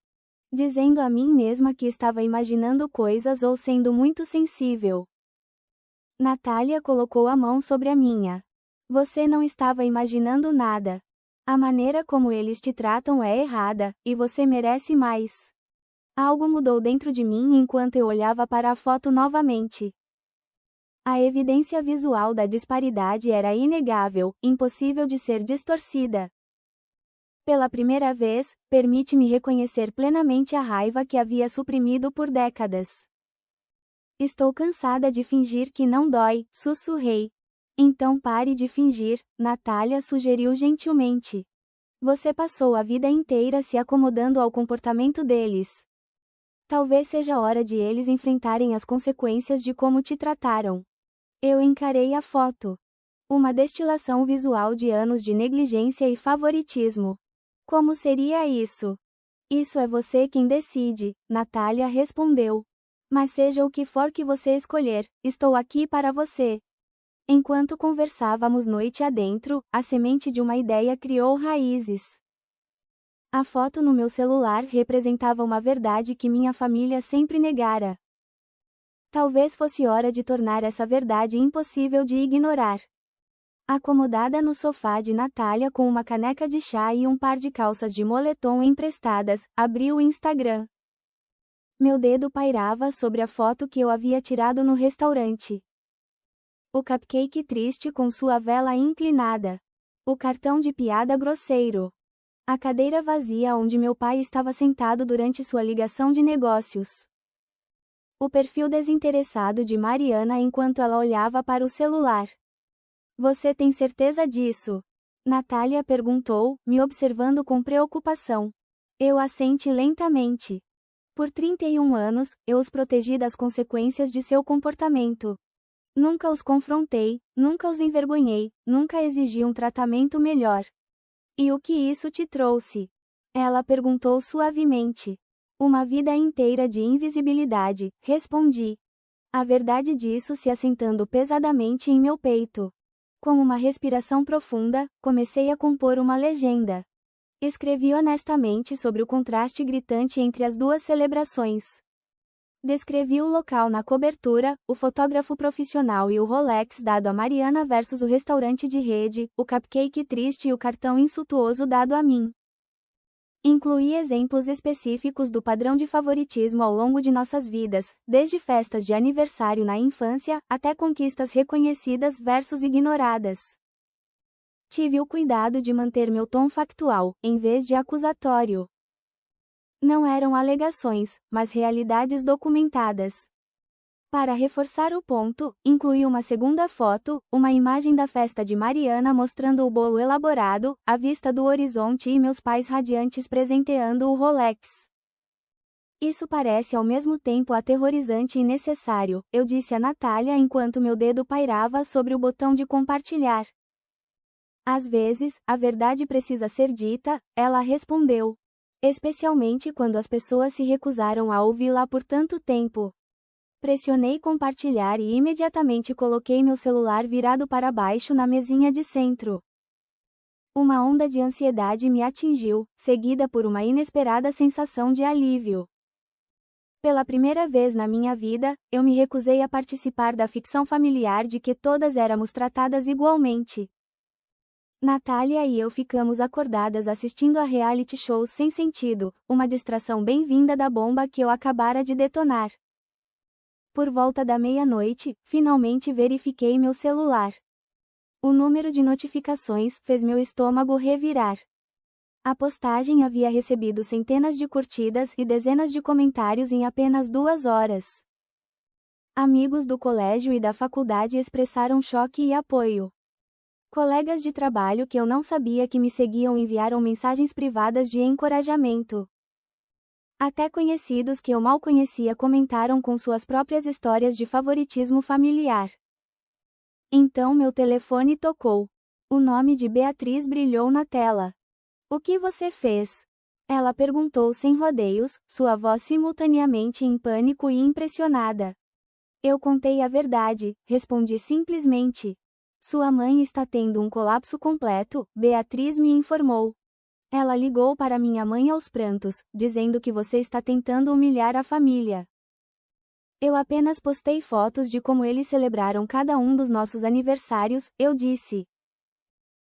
Dizendo a mim mesma que estava imaginando coisas ou sendo muito sensível. Natália colocou a mão sobre a minha. Você não estava imaginando nada. A maneira como eles te tratam é errada, e você merece mais. Algo mudou dentro de mim enquanto eu olhava para a foto novamente. A evidência visual da disparidade era inegável, impossível de ser distorcida. Pela primeira vez, permite-me reconhecer plenamente a raiva que havia suprimido por décadas. Estou cansada de fingir que não dói, sussurrei. Então pare de fingir, Natália sugeriu gentilmente. Você passou a vida inteira se acomodando ao comportamento deles. Talvez seja hora de eles enfrentarem as consequências de como te trataram. Eu encarei a foto. Uma destilação visual de anos de negligência e favoritismo. Como seria isso? Isso é você quem decide, Natália respondeu. Mas seja o que for que você escolher, estou aqui para você. Enquanto conversávamos noite adentro, a semente de uma ideia criou raízes. A foto no meu celular representava uma verdade que minha família sempre negara. Talvez fosse hora de tornar essa verdade impossível de ignorar. Acomodada no sofá de Natália com uma caneca de chá e um par de calças de moletom emprestadas, abri o Instagram. Meu dedo pairava sobre a foto que eu havia tirado no restaurante. O cupcake triste com sua vela inclinada. O cartão de piada grosseiro. A cadeira vazia onde meu pai estava sentado durante sua ligação de negócios. O perfil desinteressado de Mariana enquanto ela olhava para o celular. Você tem certeza disso? Natália perguntou, me observando com preocupação. Eu assenti lentamente. Por 31 anos, eu os protegi das consequências de seu comportamento. Nunca os confrontei, nunca os envergonhei, nunca exigi um tratamento melhor. E o que isso te trouxe? Ela perguntou suavemente. Uma vida inteira de invisibilidade, respondi. A verdade disso se assentando pesadamente em meu peito. Com uma respiração profunda, comecei a compor uma legenda. Escrevi honestamente sobre o contraste gritante entre as duas celebrações. Descrevi o local na cobertura, o fotógrafo profissional e o Rolex dado a Mariana versus o restaurante de rede, o cupcake triste e o cartão insultuoso dado a mim. Incluí exemplos específicos do padrão de favoritismo ao longo de nossas vidas, desde festas de aniversário na infância, até conquistas reconhecidas versus ignoradas. Tive o cuidado de manter meu tom factual, em vez de acusatório. Não eram alegações, mas realidades documentadas. Para reforçar o ponto, incluí uma segunda foto, uma imagem da festa de Mariana mostrando o bolo elaborado, a vista do horizonte e meus pais radiantes presenteando o Rolex. Isso parece ao mesmo tempo aterrorizante e necessário, eu disse a Natália enquanto meu dedo pairava sobre o botão de compartilhar. Às vezes, a verdade precisa ser dita, ela respondeu. Especialmente quando as pessoas se recusaram a ouvi-la por tanto tempo. Pressionei compartilhar e imediatamente coloquei meu celular virado para baixo na mesinha de centro. Uma onda de ansiedade me atingiu, seguida por uma inesperada sensação de alívio. Pela primeira vez na minha vida, eu me recusei a participar da ficção familiar de que todas éramos tratadas igualmente. Natália e eu ficamos acordadas assistindo a reality shows sem sentido, uma distração bem-vinda da bomba que eu acabara de detonar. Por volta da meia-noite, finalmente verifiquei meu celular. O número de notificações fez meu estômago revirar. A postagem havia recebido centenas de curtidas e dezenas de comentários em apenas 2 horas. Amigos do colégio e da faculdade expressaram choque e apoio. Colegas de trabalho que eu não sabia que me seguiam enviaram mensagens privadas de encorajamento. Até conhecidos que eu mal conhecia comentaram com suas próprias histórias de favoritismo familiar. Então meu telefone tocou. O nome de Beatriz brilhou na tela. O que você fez? Ela perguntou sem rodeios, sua voz simultaneamente em pânico e impressionada. Eu contei a verdade, respondi simplesmente. Sua mãe está tendo um colapso completo, Beatriz me informou. Ela ligou para minha mãe aos prantos, dizendo que você está tentando humilhar a família. Eu apenas postei fotos de como eles celebraram cada um dos nossos aniversários, eu disse.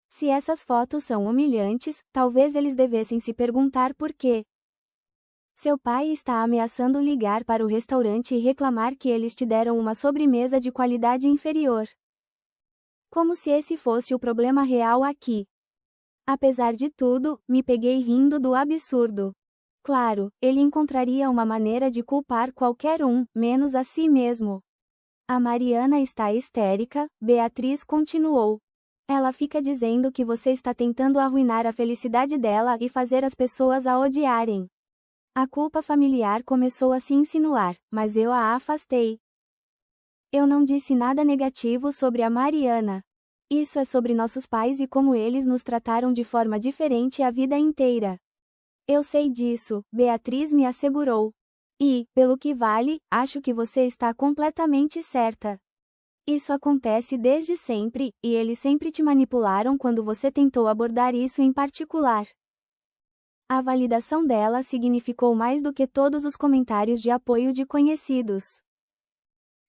Se essas fotos são humilhantes, talvez eles devessem se perguntar por quê. Seu pai está ameaçando ligar para o restaurante e reclamar que eles te deram uma sobremesa de qualidade inferior. Como se esse fosse o problema real aqui. Apesar de tudo, me peguei rindo do absurdo. Claro, ele encontraria uma maneira de culpar qualquer um, menos a si mesmo. A Mariana está histérica, Beatriz continuou. Ela fica dizendo que você está tentando arruinar a felicidade dela e fazer as pessoas a odiarem. A culpa familiar começou a se insinuar, mas eu a afastei. Eu não disse nada negativo sobre a Mariana. Isso é sobre nossos pais e como eles nos trataram de forma diferente a vida inteira. Eu sei disso, Beatriz me assegurou. E, pelo que vale, acho que você está completamente certa. Isso acontece desde sempre, e eles sempre te manipularam quando você tentou abordar isso em particular. A validação dela significou mais do que todos os comentários de apoio de conhecidos.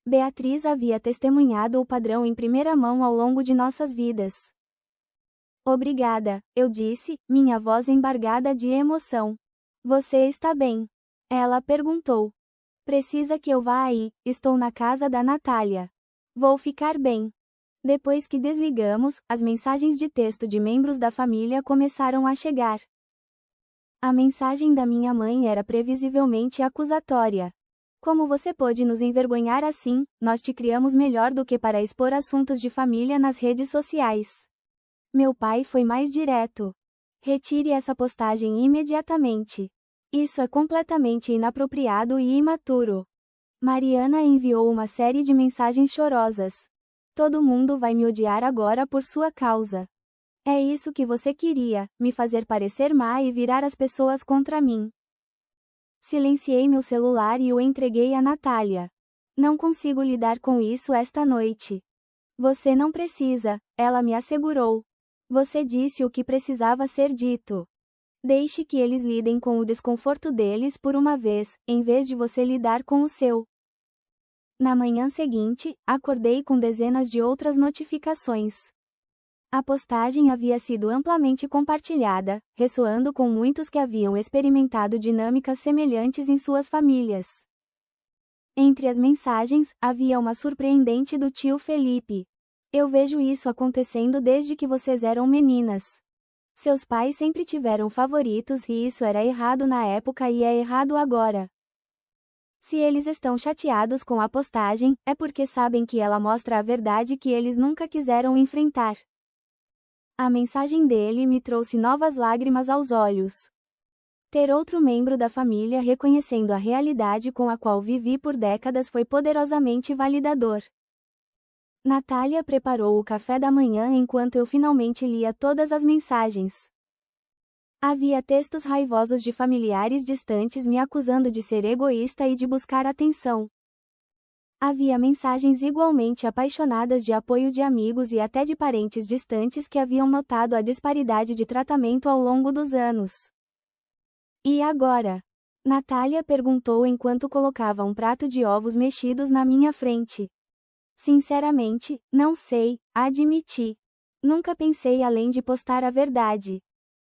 Beatriz havia testemunhado o padrão em primeira mão ao longo de nossas vidas. Obrigada, eu disse, minha voz embargada de emoção. Você está bem? Ela perguntou. Precisa que eu vá aí, estou na casa da Natália. Vou ficar bem. Depois que desligamos, as mensagens de texto de membros da família começaram a chegar. A mensagem da minha mãe era previsivelmente acusatória. Como você pôde nos envergonhar assim? Nós te criamos melhor do que para expor assuntos de família nas redes sociais. Meu pai foi mais direto. Retire essa postagem imediatamente. Isso é completamente inapropriado e imaturo. Mariana enviou uma série de mensagens chorosas. Todo mundo vai me odiar agora por sua causa. É isso que você queria, me fazer parecer má e virar as pessoas contra mim. Silenciei meu celular e o entreguei a Natália. Não consigo lidar com isso esta noite. Você não precisa, ela me assegurou. Você disse o que precisava ser dito. Deixe que eles lidem com o desconforto deles por uma vez, em vez de você lidar com o seu. Na manhã seguinte, acordei com dezenas de outras notificações. A postagem havia sido amplamente compartilhada, ressoando com muitos que haviam experimentado dinâmicas semelhantes em suas famílias. Entre as mensagens, havia uma surpreendente do tio Felipe. Eu vejo isso acontecendo desde que vocês eram meninas. Seus pais sempre tiveram favoritos e isso era errado na época e é errado agora. Se eles estão chateados com a postagem, é porque sabem que ela mostra a verdade que eles nunca quiseram enfrentar. A mensagem dele me trouxe novas lágrimas aos olhos. Ter outro membro da família reconhecendo a realidade com a qual vivi por décadas foi poderosamente validador. Natália preparou o café da manhã enquanto eu finalmente lia todas as mensagens. Havia textos raivosos de familiares distantes me acusando de ser egoísta e de buscar atenção. Havia mensagens igualmente apaixonadas de apoio de amigos e até de parentes distantes que haviam notado a disparidade de tratamento ao longo dos anos. E agora? Natália perguntou enquanto colocava um prato de ovos mexidos na minha frente. Sinceramente, não sei, admiti. Nunca pensei além de postar a verdade.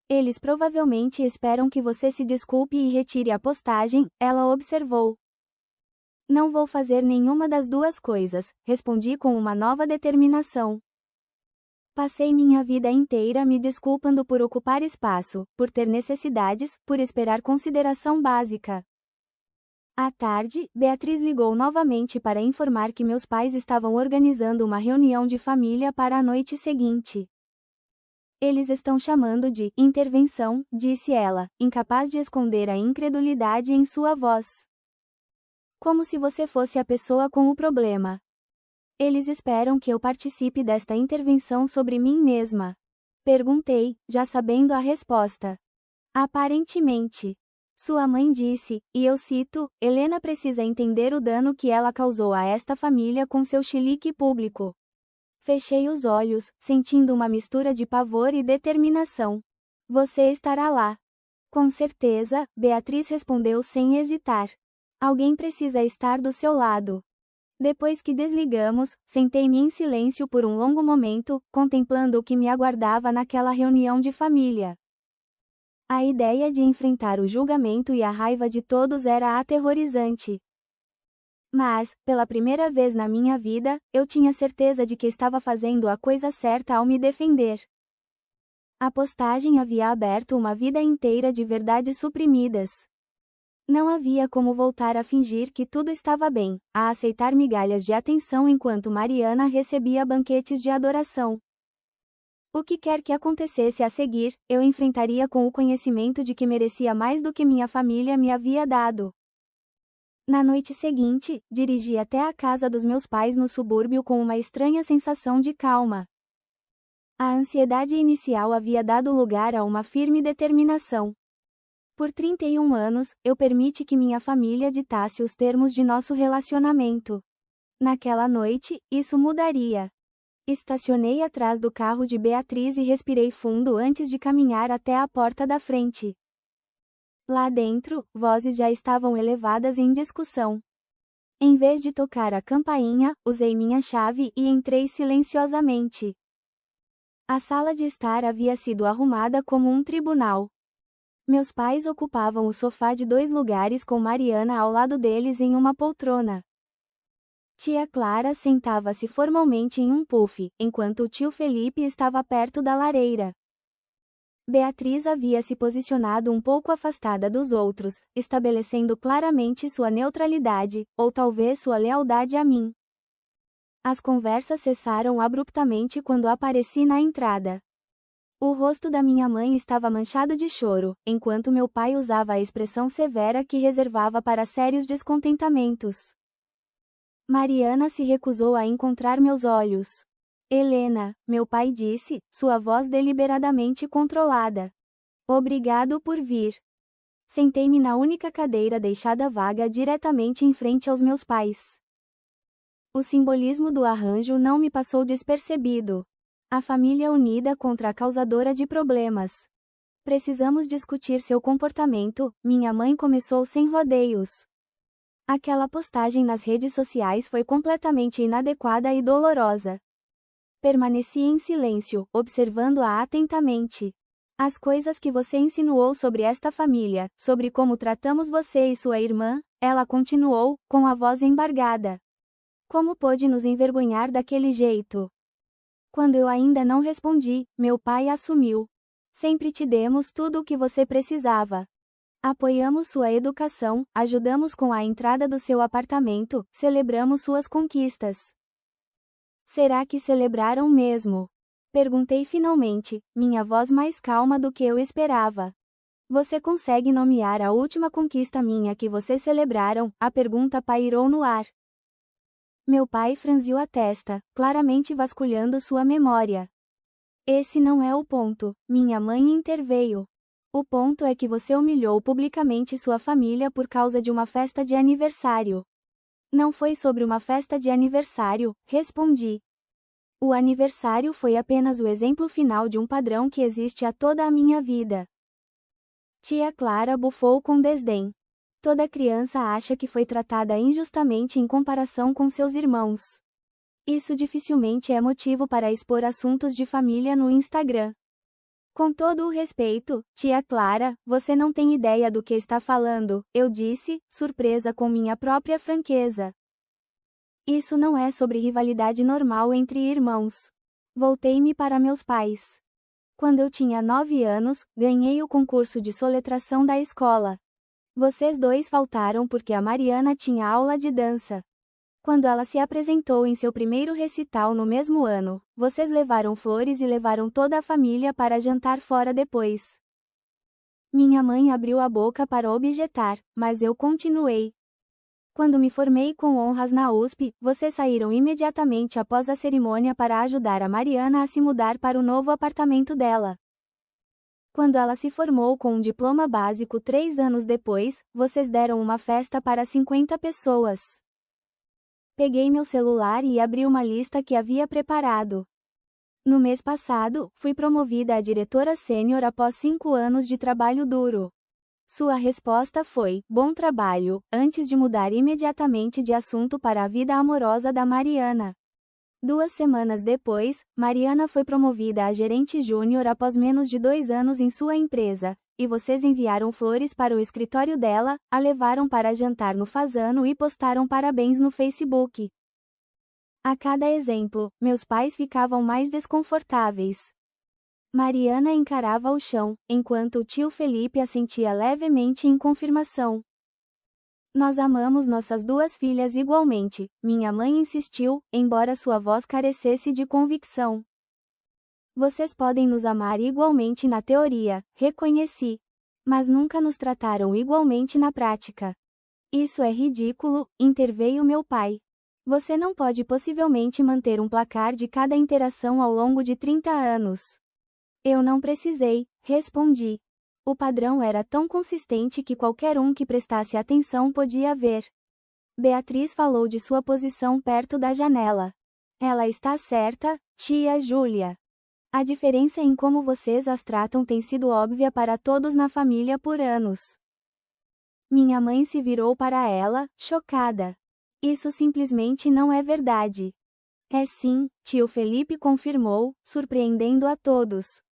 Eles provavelmente esperam que você se desculpe e retire a postagem, ela observou. Não vou fazer nenhuma das duas coisas, respondi com uma nova determinação. Passei minha vida inteira me desculpando por ocupar espaço, por ter necessidades, por esperar consideração básica. À tarde, Beatriz ligou novamente para informar que meus pais estavam organizando uma reunião de família para a noite seguinte. Eles estão chamando de intervenção, disse ela, incapaz de esconder a incredulidade em sua voz. Como se você fosse a pessoa com o problema. Eles esperam que eu participe desta intervenção sobre mim mesma. Perguntei, já sabendo a resposta. Aparentemente. Sua mãe disse, e eu cito, Helena precisa entender o dano que ela causou a esta família com seu chilique público. Fechei os olhos, sentindo uma mistura de pavor e determinação. Você estará lá. Com certeza, Beatriz respondeu sem hesitar. Alguém precisa estar do seu lado. Depois que desligamos, sentei-me em silêncio por um longo momento, contemplando o que me aguardava naquela reunião de família. A ideia de enfrentar o julgamento e a raiva de todos era aterrorizante. Mas, pela primeira vez na minha vida, eu tinha certeza de que estava fazendo a coisa certa ao me defender. A postagem havia aberto uma vida inteira de verdades suprimidas. Não havia como voltar a fingir que tudo estava bem, a aceitar migalhas de atenção enquanto Mariana recebia banquetes de adoração. O que quer que acontecesse a seguir, eu enfrentaria com o conhecimento de que merecia mais do que minha família me havia dado. Na noite seguinte, dirigi até a casa dos meus pais no subúrbio com uma estranha sensação de calma. A ansiedade inicial havia dado lugar a uma firme determinação. Por 31 anos, eu permiti que minha família ditasse os termos de nosso relacionamento. Naquela noite, isso mudaria. Estacionei atrás do carro de Beatriz e respirei fundo antes de caminhar até a porta da frente. Lá dentro, vozes já estavam elevadas em discussão. Em vez de tocar a campainha, usei minha chave e entrei silenciosamente. A sala de estar havia sido arrumada como um tribunal. Meus pais ocupavam o sofá de 2 lugares com Mariana ao lado deles em uma poltrona. Tia Clara sentava-se formalmente em um puff, enquanto o tio Felipe estava perto da lareira. Beatriz havia se posicionado um pouco afastada dos outros, estabelecendo claramente sua neutralidade, ou talvez sua lealdade a mim. As conversas cessaram abruptamente quando apareci na entrada. O rosto da minha mãe estava manchado de choro, enquanto meu pai usava a expressão severa que reservava para sérios descontentamentos. Mariana se recusou a encontrar meus olhos. Helena, meu pai disse, sua voz deliberadamente controlada. Obrigado por vir. Sentei-me na única cadeira deixada vaga diretamente em frente aos meus pais. O simbolismo do arranjo não me passou despercebido. A família unida contra a causadora de problemas. Precisamos discutir seu comportamento, minha mãe começou sem rodeios. Aquela postagem nas redes sociais foi completamente inadequada e dolorosa. Permaneci em silêncio, observando-a atentamente. As coisas que você insinuou sobre esta família, sobre como tratamos você e sua irmã, ela continuou, com a voz embargada. Como pôde nos envergonhar daquele jeito? Quando eu ainda não respondi, meu pai assumiu. Sempre te demos tudo o que você precisava. Apoiamos sua educação, ajudamos com a entrada do seu apartamento, celebramos suas conquistas. Será que celebraram mesmo? Perguntei finalmente, minha voz mais calma do que eu esperava. Você consegue nomear a última conquista minha que vocês celebraram? A pergunta pairou no ar. Meu pai franziu a testa, claramente vasculhando sua memória. Esse não é o ponto, minha mãe interveio. O ponto é que você humilhou publicamente sua família por causa de uma festa de aniversário. Não foi sobre uma festa de aniversário, respondi. O aniversário foi apenas o exemplo final de um padrão que existe há toda a minha vida. Tia Clara bufou com desdém. Toda criança acha que foi tratada injustamente em comparação com seus irmãos. Isso dificilmente é motivo para expor assuntos de família no Instagram. Com todo o respeito, tia Clara, você não tem ideia do que está falando, eu disse, surpresa com minha própria franqueza. Isso não é sobre rivalidade normal entre irmãos. Voltei-me para meus pais. Quando eu tinha 9 anos, ganhei o concurso de soletração da escola. Vocês dois faltaram porque a Mariana tinha aula de dança. Quando ela se apresentou em seu primeiro recital no mesmo ano, vocês levaram flores e levaram toda a família para jantar fora depois. Minha mãe abriu a boca para objetar, mas eu continuei. Quando me formei com honras na USP, vocês saíram imediatamente após a cerimônia para ajudar a Mariana a se mudar para o novo apartamento dela. Quando ela se formou com um diploma básico 3 anos depois, vocês deram uma festa para 50 pessoas. Peguei meu celular e abri uma lista que havia preparado. No mês passado, fui promovida a diretora sênior após 5 anos de trabalho duro. Sua resposta foi: bom trabalho, antes de mudar imediatamente de assunto para a vida amorosa da Mariana. 2 semanas depois, Mariana foi promovida a gerente júnior após menos de 2 anos em sua empresa, e vocês enviaram flores para o escritório dela, a levaram para jantar no Fazano e postaram parabéns no Facebook. A cada exemplo, meus pais ficavam mais desconfortáveis. Mariana encarava o chão, enquanto o tio Felipe assentia levemente em confirmação. Nós amamos nossas 2 filhas igualmente, minha mãe insistiu, embora sua voz carecesse de convicção. Vocês podem nos amar igualmente na teoria, reconheci. Mas nunca nos trataram igualmente na prática. Isso é ridículo, interveio meu pai. Você não pode possivelmente manter um placar de cada interação ao longo de 30 anos. Eu não precisei, respondi. O padrão era tão consistente que qualquer um que prestasse atenção podia ver. Beatriz falou de sua posição perto da janela. Ela está certa, tia Júlia. A diferença em como vocês as tratam tem sido óbvia para todos na família por anos. Minha mãe se virou para ela, chocada. Isso simplesmente não é verdade. É sim, tio Felipe confirmou, surpreendendo a todos.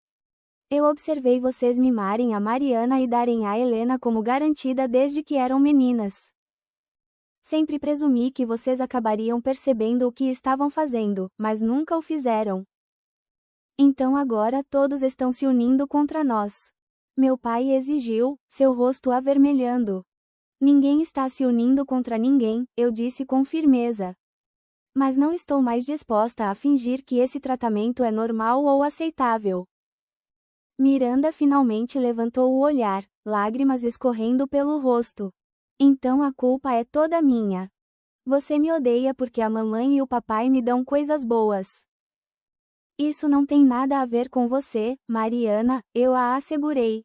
Eu observei vocês mimarem a Mariana e darem a Helena como garantida desde que eram meninas. Sempre presumi que vocês acabariam percebendo o que estavam fazendo, mas nunca o fizeram. Então agora todos estão se unindo contra nós. Meu pai exigiu, seu rosto avermelhando. Ninguém está se unindo contra ninguém, eu disse com firmeza. Mas não estou mais disposta a fingir que esse tratamento é normal ou aceitável. Miranda finalmente levantou o olhar, lágrimas escorrendo pelo rosto. Então a culpa é toda minha. Você me odeia porque a mamãe e o papai me dão coisas boas. Isso não tem nada a ver com você, Mariana, eu a assegurei.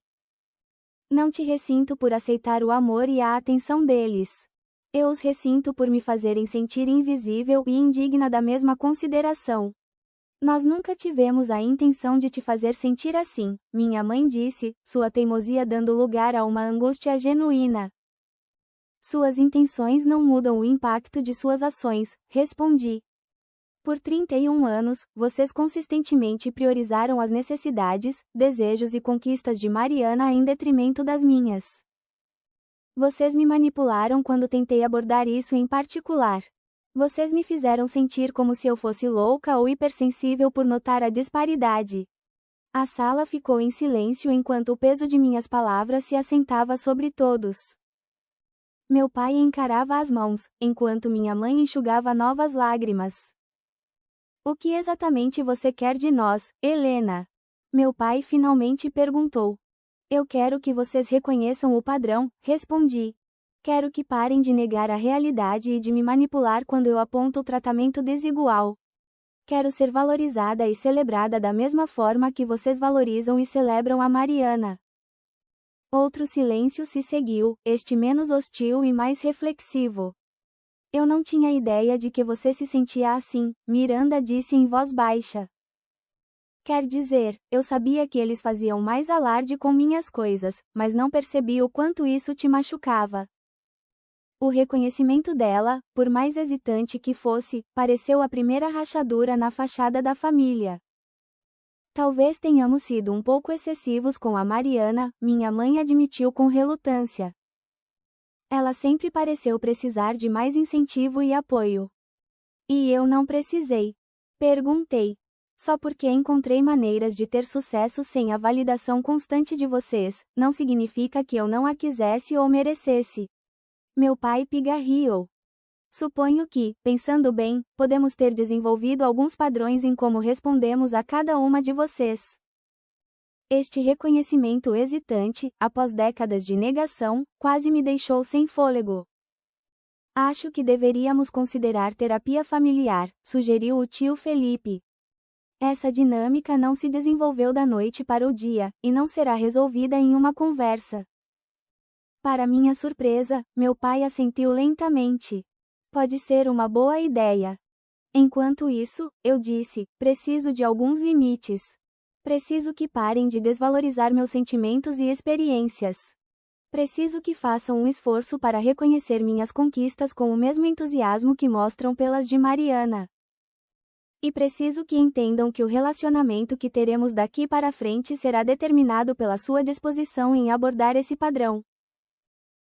Não te ressinto por aceitar o amor e a atenção deles. Eu os ressinto por me fazerem sentir invisível e indigna da mesma consideração. Nós nunca tivemos a intenção de te fazer sentir assim, minha mãe disse, sua teimosia dando lugar a uma angústia genuína. Suas intenções não mudam o impacto de suas ações, respondi. Por 31 anos, vocês consistentemente priorizaram as necessidades, desejos e conquistas de Mariana em detrimento das minhas. Vocês me manipularam quando tentei abordar isso em particular. Vocês me fizeram sentir como se eu fosse louca ou hipersensível por notar a disparidade. A sala ficou em silêncio enquanto o peso de minhas palavras se assentava sobre todos. Meu pai encarava as mãos, enquanto minha mãe enxugava novas lágrimas. O que exatamente você quer de nós, Helena? Meu pai finalmente perguntou. Eu quero que vocês reconheçam o padrão, respondi. Quero que parem de negar a realidade e de me manipular quando eu aponto o tratamento desigual. Quero ser valorizada e celebrada da mesma forma que vocês valorizam e celebram a Mariana. Outro silêncio se seguiu, este menos hostil e mais reflexivo. Eu não tinha ideia de que você se sentia assim, Miranda disse em voz baixa. Quer dizer, eu sabia que eles faziam mais alarde com minhas coisas, mas não percebi o quanto isso te machucava. O reconhecimento dela, por mais hesitante que fosse, pareceu a primeira rachadura na fachada da família. Talvez tenhamos sido um pouco excessivos com a Mariana, minha mãe admitiu com relutância. Ela sempre pareceu precisar de mais incentivo e apoio. E eu não precisei. Perguntei. Só porque encontrei maneiras de ter sucesso sem a validação constante de vocês, não significa que eu não a quisesse ou merecesse. Meu pai pigarreou. Suponho que, pensando bem, podemos ter desenvolvido alguns padrões em como respondemos a cada uma de vocês. Este reconhecimento hesitante, após décadas de negação, quase me deixou sem fôlego. Acho que deveríamos considerar terapia familiar, sugeriu o tio Felipe. Essa dinâmica não se desenvolveu da noite para o dia, e não será resolvida em uma conversa. Para minha surpresa, meu pai assentiu lentamente. Pode ser uma boa ideia. Enquanto isso, eu disse, preciso de alguns limites. Preciso que parem de desvalorizar meus sentimentos e experiências. Preciso que façam um esforço para reconhecer minhas conquistas com o mesmo entusiasmo que mostram pelas de Mariana. E preciso que entendam que o relacionamento que teremos daqui para frente será determinado pela sua disposição em abordar esse padrão.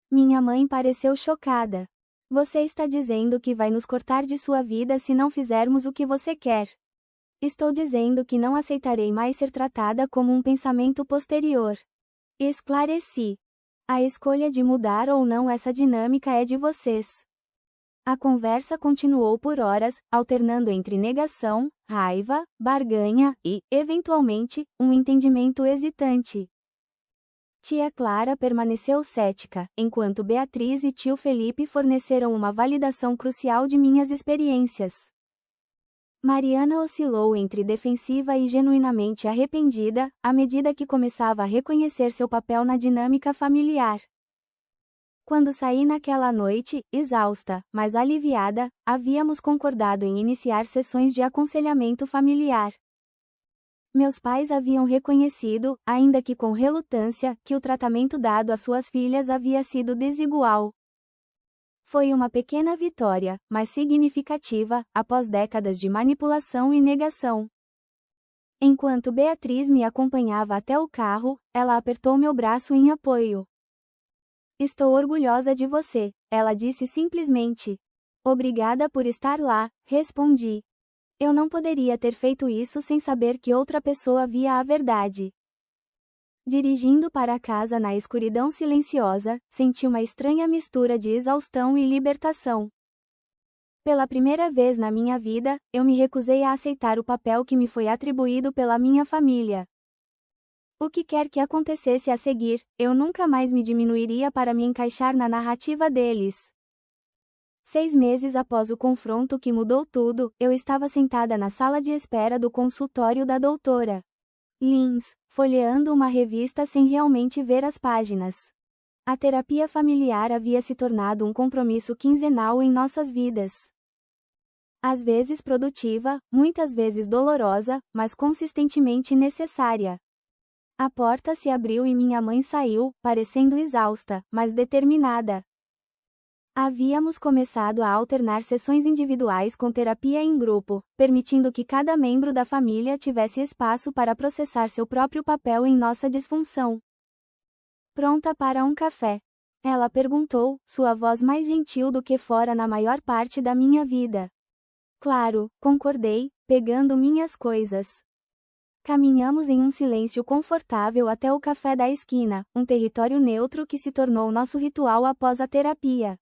Minha mãe pareceu chocada. Você está dizendo que vai nos cortar de sua vida se não fizermos o que você quer. Estou dizendo que não aceitarei mais ser tratada como um pensamento posterior. Esclareci. A escolha de mudar ou não essa dinâmica é de vocês. A conversa continuou por horas, alternando entre negação, raiva, barganha e, eventualmente, um entendimento hesitante. Tia Clara permaneceu cética, enquanto Beatriz e tio Felipe forneceram uma validação crucial de minhas experiências. Mariana oscilou entre defensiva e genuinamente arrependida, à medida que começava a reconhecer seu papel na dinâmica familiar. Quando saí naquela noite, exausta, mas aliviada, havíamos concordado em iniciar sessões de aconselhamento familiar. Meus pais haviam reconhecido, ainda que com relutância, que o tratamento dado às suas filhas havia sido desigual. Foi uma pequena vitória, mas significativa, após décadas de manipulação e negação. Enquanto Beatriz me acompanhava até o carro, ela apertou meu braço em apoio. Estou orgulhosa de você, ela disse simplesmente. Obrigada por estar lá, respondi. Eu não poderia ter feito isso sem saber que outra pessoa via a verdade. Dirigindo para casa na escuridão silenciosa, senti uma estranha mistura de exaustão e libertação. Pela primeira vez na minha vida, eu me recusei a aceitar o papel que me foi atribuído pela minha família. O que quer que acontecesse a seguir, eu nunca mais me diminuiria para me encaixar na narrativa deles. 6 meses após o confronto que mudou tudo, eu estava sentada na sala de espera do consultório da doutora Lins, folheando uma revista sem realmente ver as páginas. A terapia familiar havia se tornado um compromisso quinzenal em nossas vidas. Às vezes produtiva, muitas vezes dolorosa, mas consistentemente necessária. A porta se abriu e minha mãe saiu, parecendo exausta, mas determinada. Havíamos começado a alternar sessões individuais com terapia em grupo, permitindo que cada membro da família tivesse espaço para processar seu próprio papel em nossa disfunção. Pronta para um café? Ela perguntou, sua voz mais gentil do que fora na maior parte da minha vida. Claro, concordei, pegando minhas coisas. Caminhamos em um silêncio confortável até o café da esquina, um território neutro que se tornou nosso ritual após a terapia.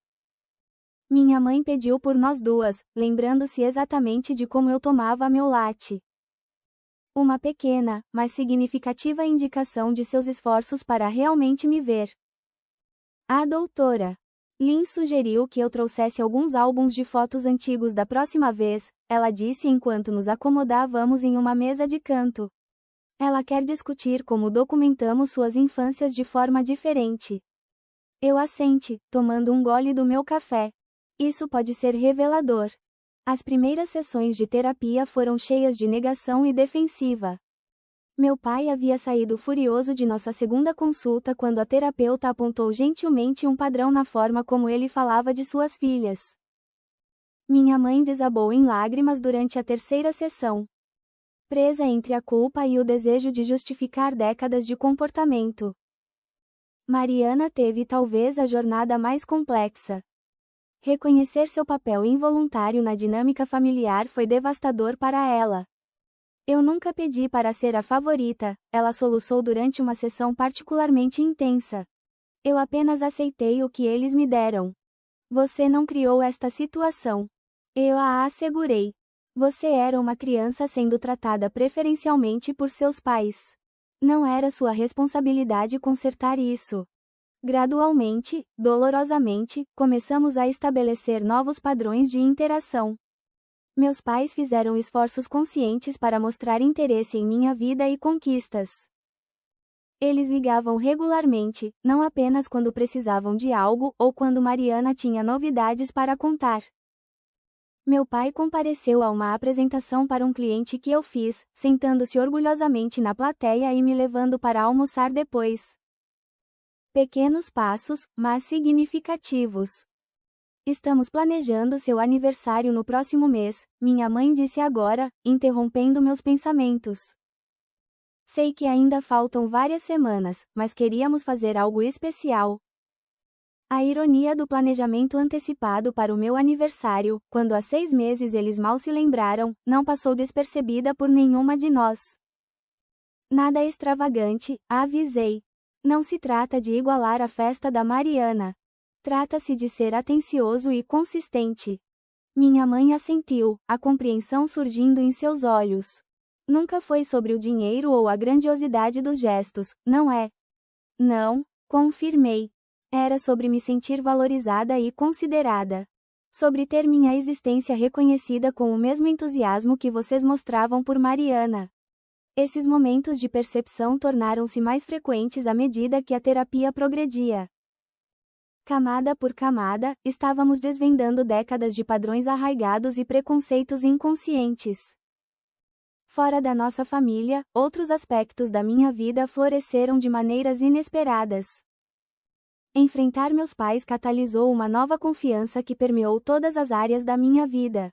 Minha mãe pediu por nós duas, lembrando-se exatamente de como eu tomava meu latte. Uma pequena, mas significativa indicação de seus esforços para realmente me ver. A doutora Lin sugeriu que eu trouxesse alguns álbuns de fotos antigos da próxima vez, ela disse enquanto nos acomodávamos em uma mesa de canto. Ela quer discutir como documentamos suas infâncias de forma diferente. Eu assenti, tomando um gole do meu café. Isso pode ser revelador. As primeiras sessões de terapia foram cheias de negação e defensiva. Meu pai havia saído furioso de nossa segunda consulta quando a terapeuta apontou gentilmente um padrão na forma como ele falava de suas filhas. Minha mãe desabou em lágrimas durante a terceira sessão. Presa entre a culpa e o desejo de justificar décadas de comportamento. Mariana teve talvez a jornada mais complexa. Reconhecer seu papel involuntário na dinâmica familiar foi devastador para ela. Eu nunca pedi para ser a favorita, ela soluçou durante uma sessão particularmente intensa. Eu apenas aceitei o que eles me deram. Você não criou esta situação. Eu a assegurei. Você era uma criança sendo tratada preferencialmente por seus pais. Não era sua responsabilidade consertar isso. Gradualmente, dolorosamente, começamos a estabelecer novos padrões de interação. Meus pais fizeram esforços conscientes para mostrar interesse em minha vida e conquistas. Eles ligavam regularmente, não apenas quando precisavam de algo ou quando Mariana tinha novidades para contar. Meu pai compareceu a uma apresentação para um cliente que eu fiz, sentando-se orgulhosamente na plateia e me levando para almoçar depois. Pequenos passos, mas significativos. Estamos planejando seu aniversário no próximo mês, minha mãe disse agora, interrompendo meus pensamentos. Sei que ainda faltam várias semanas, mas queríamos fazer algo especial. A ironia do planejamento antecipado para o meu aniversário, quando há 6 meses eles mal se lembraram, não passou despercebida por nenhuma de nós. Nada extravagante, avisei. Não se trata de igualar a festa da Mariana. Trata-se de ser atencioso e consistente. Minha mãe assentiu, a compreensão surgindo em seus olhos. Nunca foi sobre o dinheiro ou a grandiosidade dos gestos, não é? Não, confirmei. Era sobre me sentir valorizada e considerada. Sobre ter minha existência reconhecida com o mesmo entusiasmo que vocês mostravam por Mariana. Esses momentos de percepção tornaram-se mais frequentes à medida que a terapia progredia. Camada por camada, estávamos desvendando décadas de padrões arraigados e preconceitos inconscientes. Fora da nossa família, outros aspectos da minha vida floresceram de maneiras inesperadas. Enfrentar meus pais catalisou uma nova confiança que permeou todas as áreas da minha vida.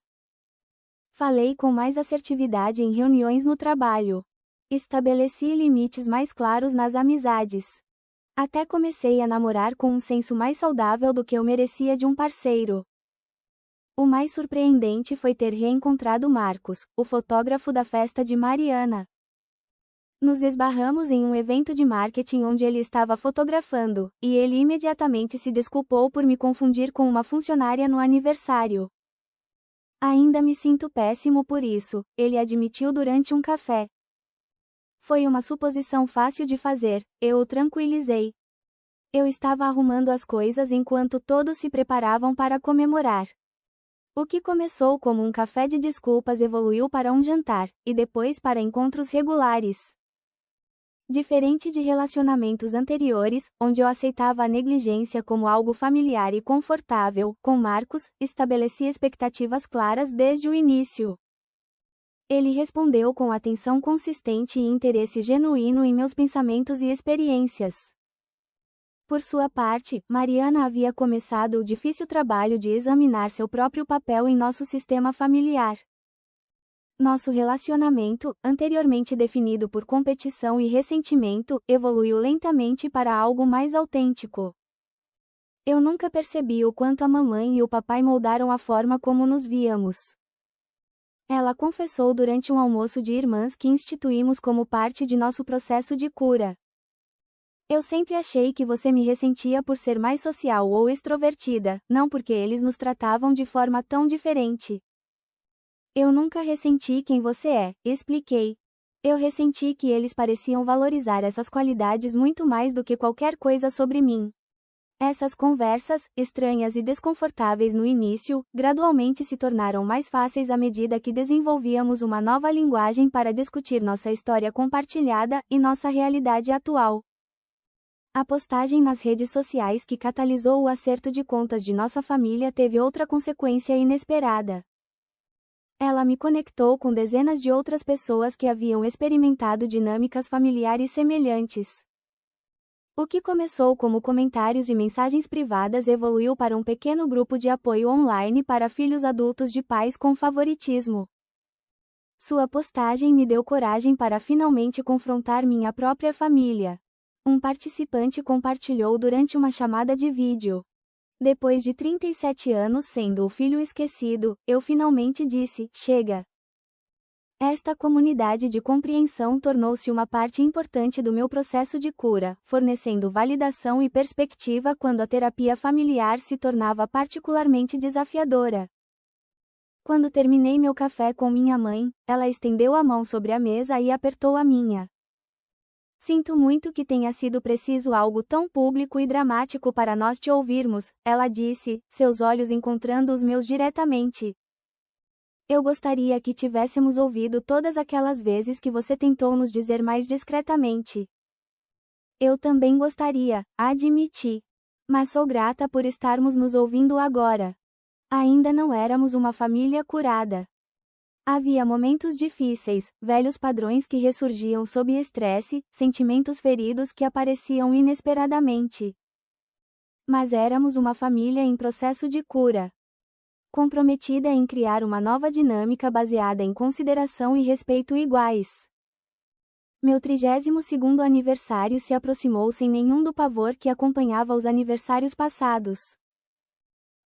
Falei com mais assertividade em reuniões no trabalho. Estabeleci limites mais claros nas amizades. Até comecei a namorar com um senso mais saudável do que eu merecia de um parceiro. O mais surpreendente foi ter reencontrado Marcos, o fotógrafo da festa de Mariana. Nos esbarramos em um evento de marketing onde ele estava fotografando, e ele imediatamente se desculpou por me confundir com uma funcionária no aniversário. Ainda me sinto péssimo por isso, ele admitiu durante um café. Foi uma suposição fácil de fazer, eu o tranquilizei. Eu estava arrumando as coisas enquanto todos se preparavam para comemorar. O que começou como um café de desculpas evoluiu para um jantar, e depois para encontros regulares. Diferente de relacionamentos anteriores, onde eu aceitava a negligência como algo familiar e confortável, com Marcos, estabeleci expectativas claras desde o início. Ele respondeu com atenção consistente e interesse genuíno em meus pensamentos e experiências. Por sua parte, Mariana havia começado o difícil trabalho de examinar seu próprio papel em nosso sistema familiar. Nosso relacionamento, anteriormente definido por competição e ressentimento, evoluiu lentamente para algo mais autêntico. Eu nunca percebi o quanto a mamãe e o papai moldaram a forma como nos víamos. Ela confessou durante um almoço de irmãs que instituímos como parte de nosso processo de cura. Eu sempre achei que você me ressentia por ser mais social ou extrovertida, não porque eles nos tratavam de forma tão diferente. Eu nunca ressenti quem você é, expliquei. Eu ressenti que eles pareciam valorizar essas qualidades muito mais do que qualquer coisa sobre mim. Essas conversas, estranhas e desconfortáveis no início, gradualmente se tornaram mais fáceis à medida que desenvolvíamos uma nova linguagem para discutir nossa história compartilhada e nossa realidade atual. A postagem nas redes sociais que catalisou o acerto de contas de nossa família teve outra consequência inesperada. Ela me conectou com dezenas de outras pessoas que haviam experimentado dinâmicas familiares semelhantes. O que começou como comentários e mensagens privadas evoluiu para um pequeno grupo de apoio online para filhos adultos de pais com favoritismo. Sua postagem me deu coragem para finalmente confrontar minha própria família. Um participante compartilhou durante uma chamada de vídeo. Depois de 37 anos sendo o filho esquecido, eu finalmente disse: chega. Esta comunidade de compreensão tornou-se uma parte importante do meu processo de cura, fornecendo validação e perspectiva quando a terapia familiar se tornava particularmente desafiadora. Quando terminei meu café com minha mãe, ela estendeu a mão sobre a mesa e apertou a minha. Sinto muito que tenha sido preciso algo tão público e dramático para nós te ouvirmos, ela disse, seus olhos encontrando os meus diretamente. Eu gostaria que tivéssemos ouvido todas aquelas vezes que você tentou nos dizer mais discretamente. Eu também gostaria, admiti. Mas sou grata por estarmos nos ouvindo agora. Ainda não éramos uma família curada. Havia momentos difíceis, velhos padrões que ressurgiam sob estresse, sentimentos feridos que apareciam inesperadamente. Mas éramos uma família em processo de cura, comprometida em criar uma nova dinâmica baseada em consideração e respeito iguais. Meu 32º aniversário se aproximou sem nenhum do pavor que acompanhava os aniversários passados.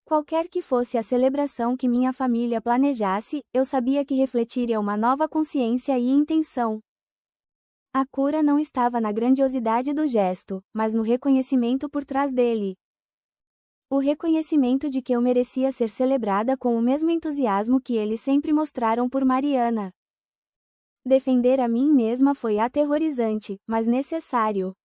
Qualquer que fosse a celebração que minha família planejasse, eu sabia que refletiria uma nova consciência e intenção. A cura não estava na grandiosidade do gesto, mas no reconhecimento por trás dele. O reconhecimento de que eu merecia ser celebrada com o mesmo entusiasmo que eles sempre mostraram por Mariana. Defender a mim mesma foi aterrorizante, mas necessário.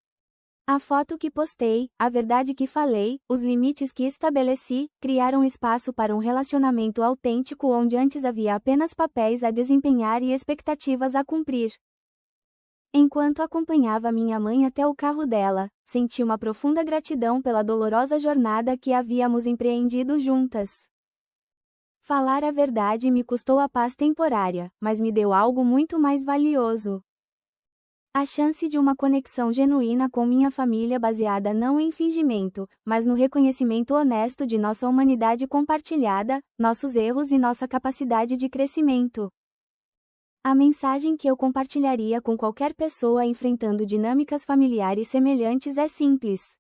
A foto que postei, a verdade que falei, os limites que estabeleci, criaram espaço para um relacionamento autêntico onde antes havia apenas papéis a desempenhar e expectativas a cumprir. Enquanto acompanhava minha mãe até o carro dela, senti uma profunda gratidão pela dolorosa jornada que havíamos empreendido juntas. Falar a verdade me custou a paz temporária, mas me deu algo muito mais valioso. A chance de uma conexão genuína com minha família baseada não em fingimento, mas no reconhecimento honesto de nossa humanidade compartilhada, nossos erros e nossa capacidade de crescimento. A mensagem que eu compartilharia com qualquer pessoa enfrentando dinâmicas familiares semelhantes é simples.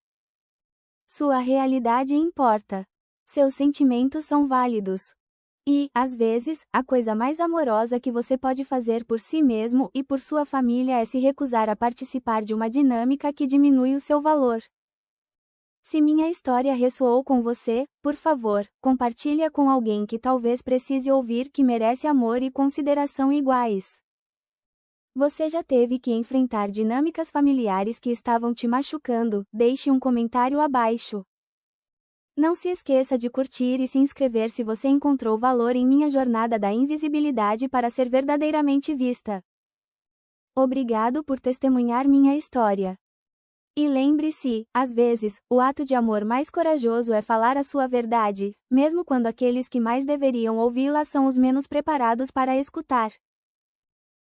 Sua realidade importa. Seus sentimentos são válidos. E, às vezes, a coisa mais amorosa que você pode fazer por si mesmo e por sua família é se recusar a participar de uma dinâmica que diminui o seu valor. Se minha história ressoou com você, por favor, compartilhe-a com alguém que talvez precise ouvir que merece amor e consideração iguais. Você já teve que enfrentar dinâmicas familiares que estavam te machucando? Deixe um comentário abaixo. Não se esqueça de curtir e se inscrever se você encontrou valor em minha jornada da invisibilidade para ser verdadeiramente vista. Obrigado por testemunhar minha história. E lembre-se, às vezes, o ato de amor mais corajoso é falar a sua verdade, mesmo quando aqueles que mais deveriam ouvi-la são os menos preparados para escutar.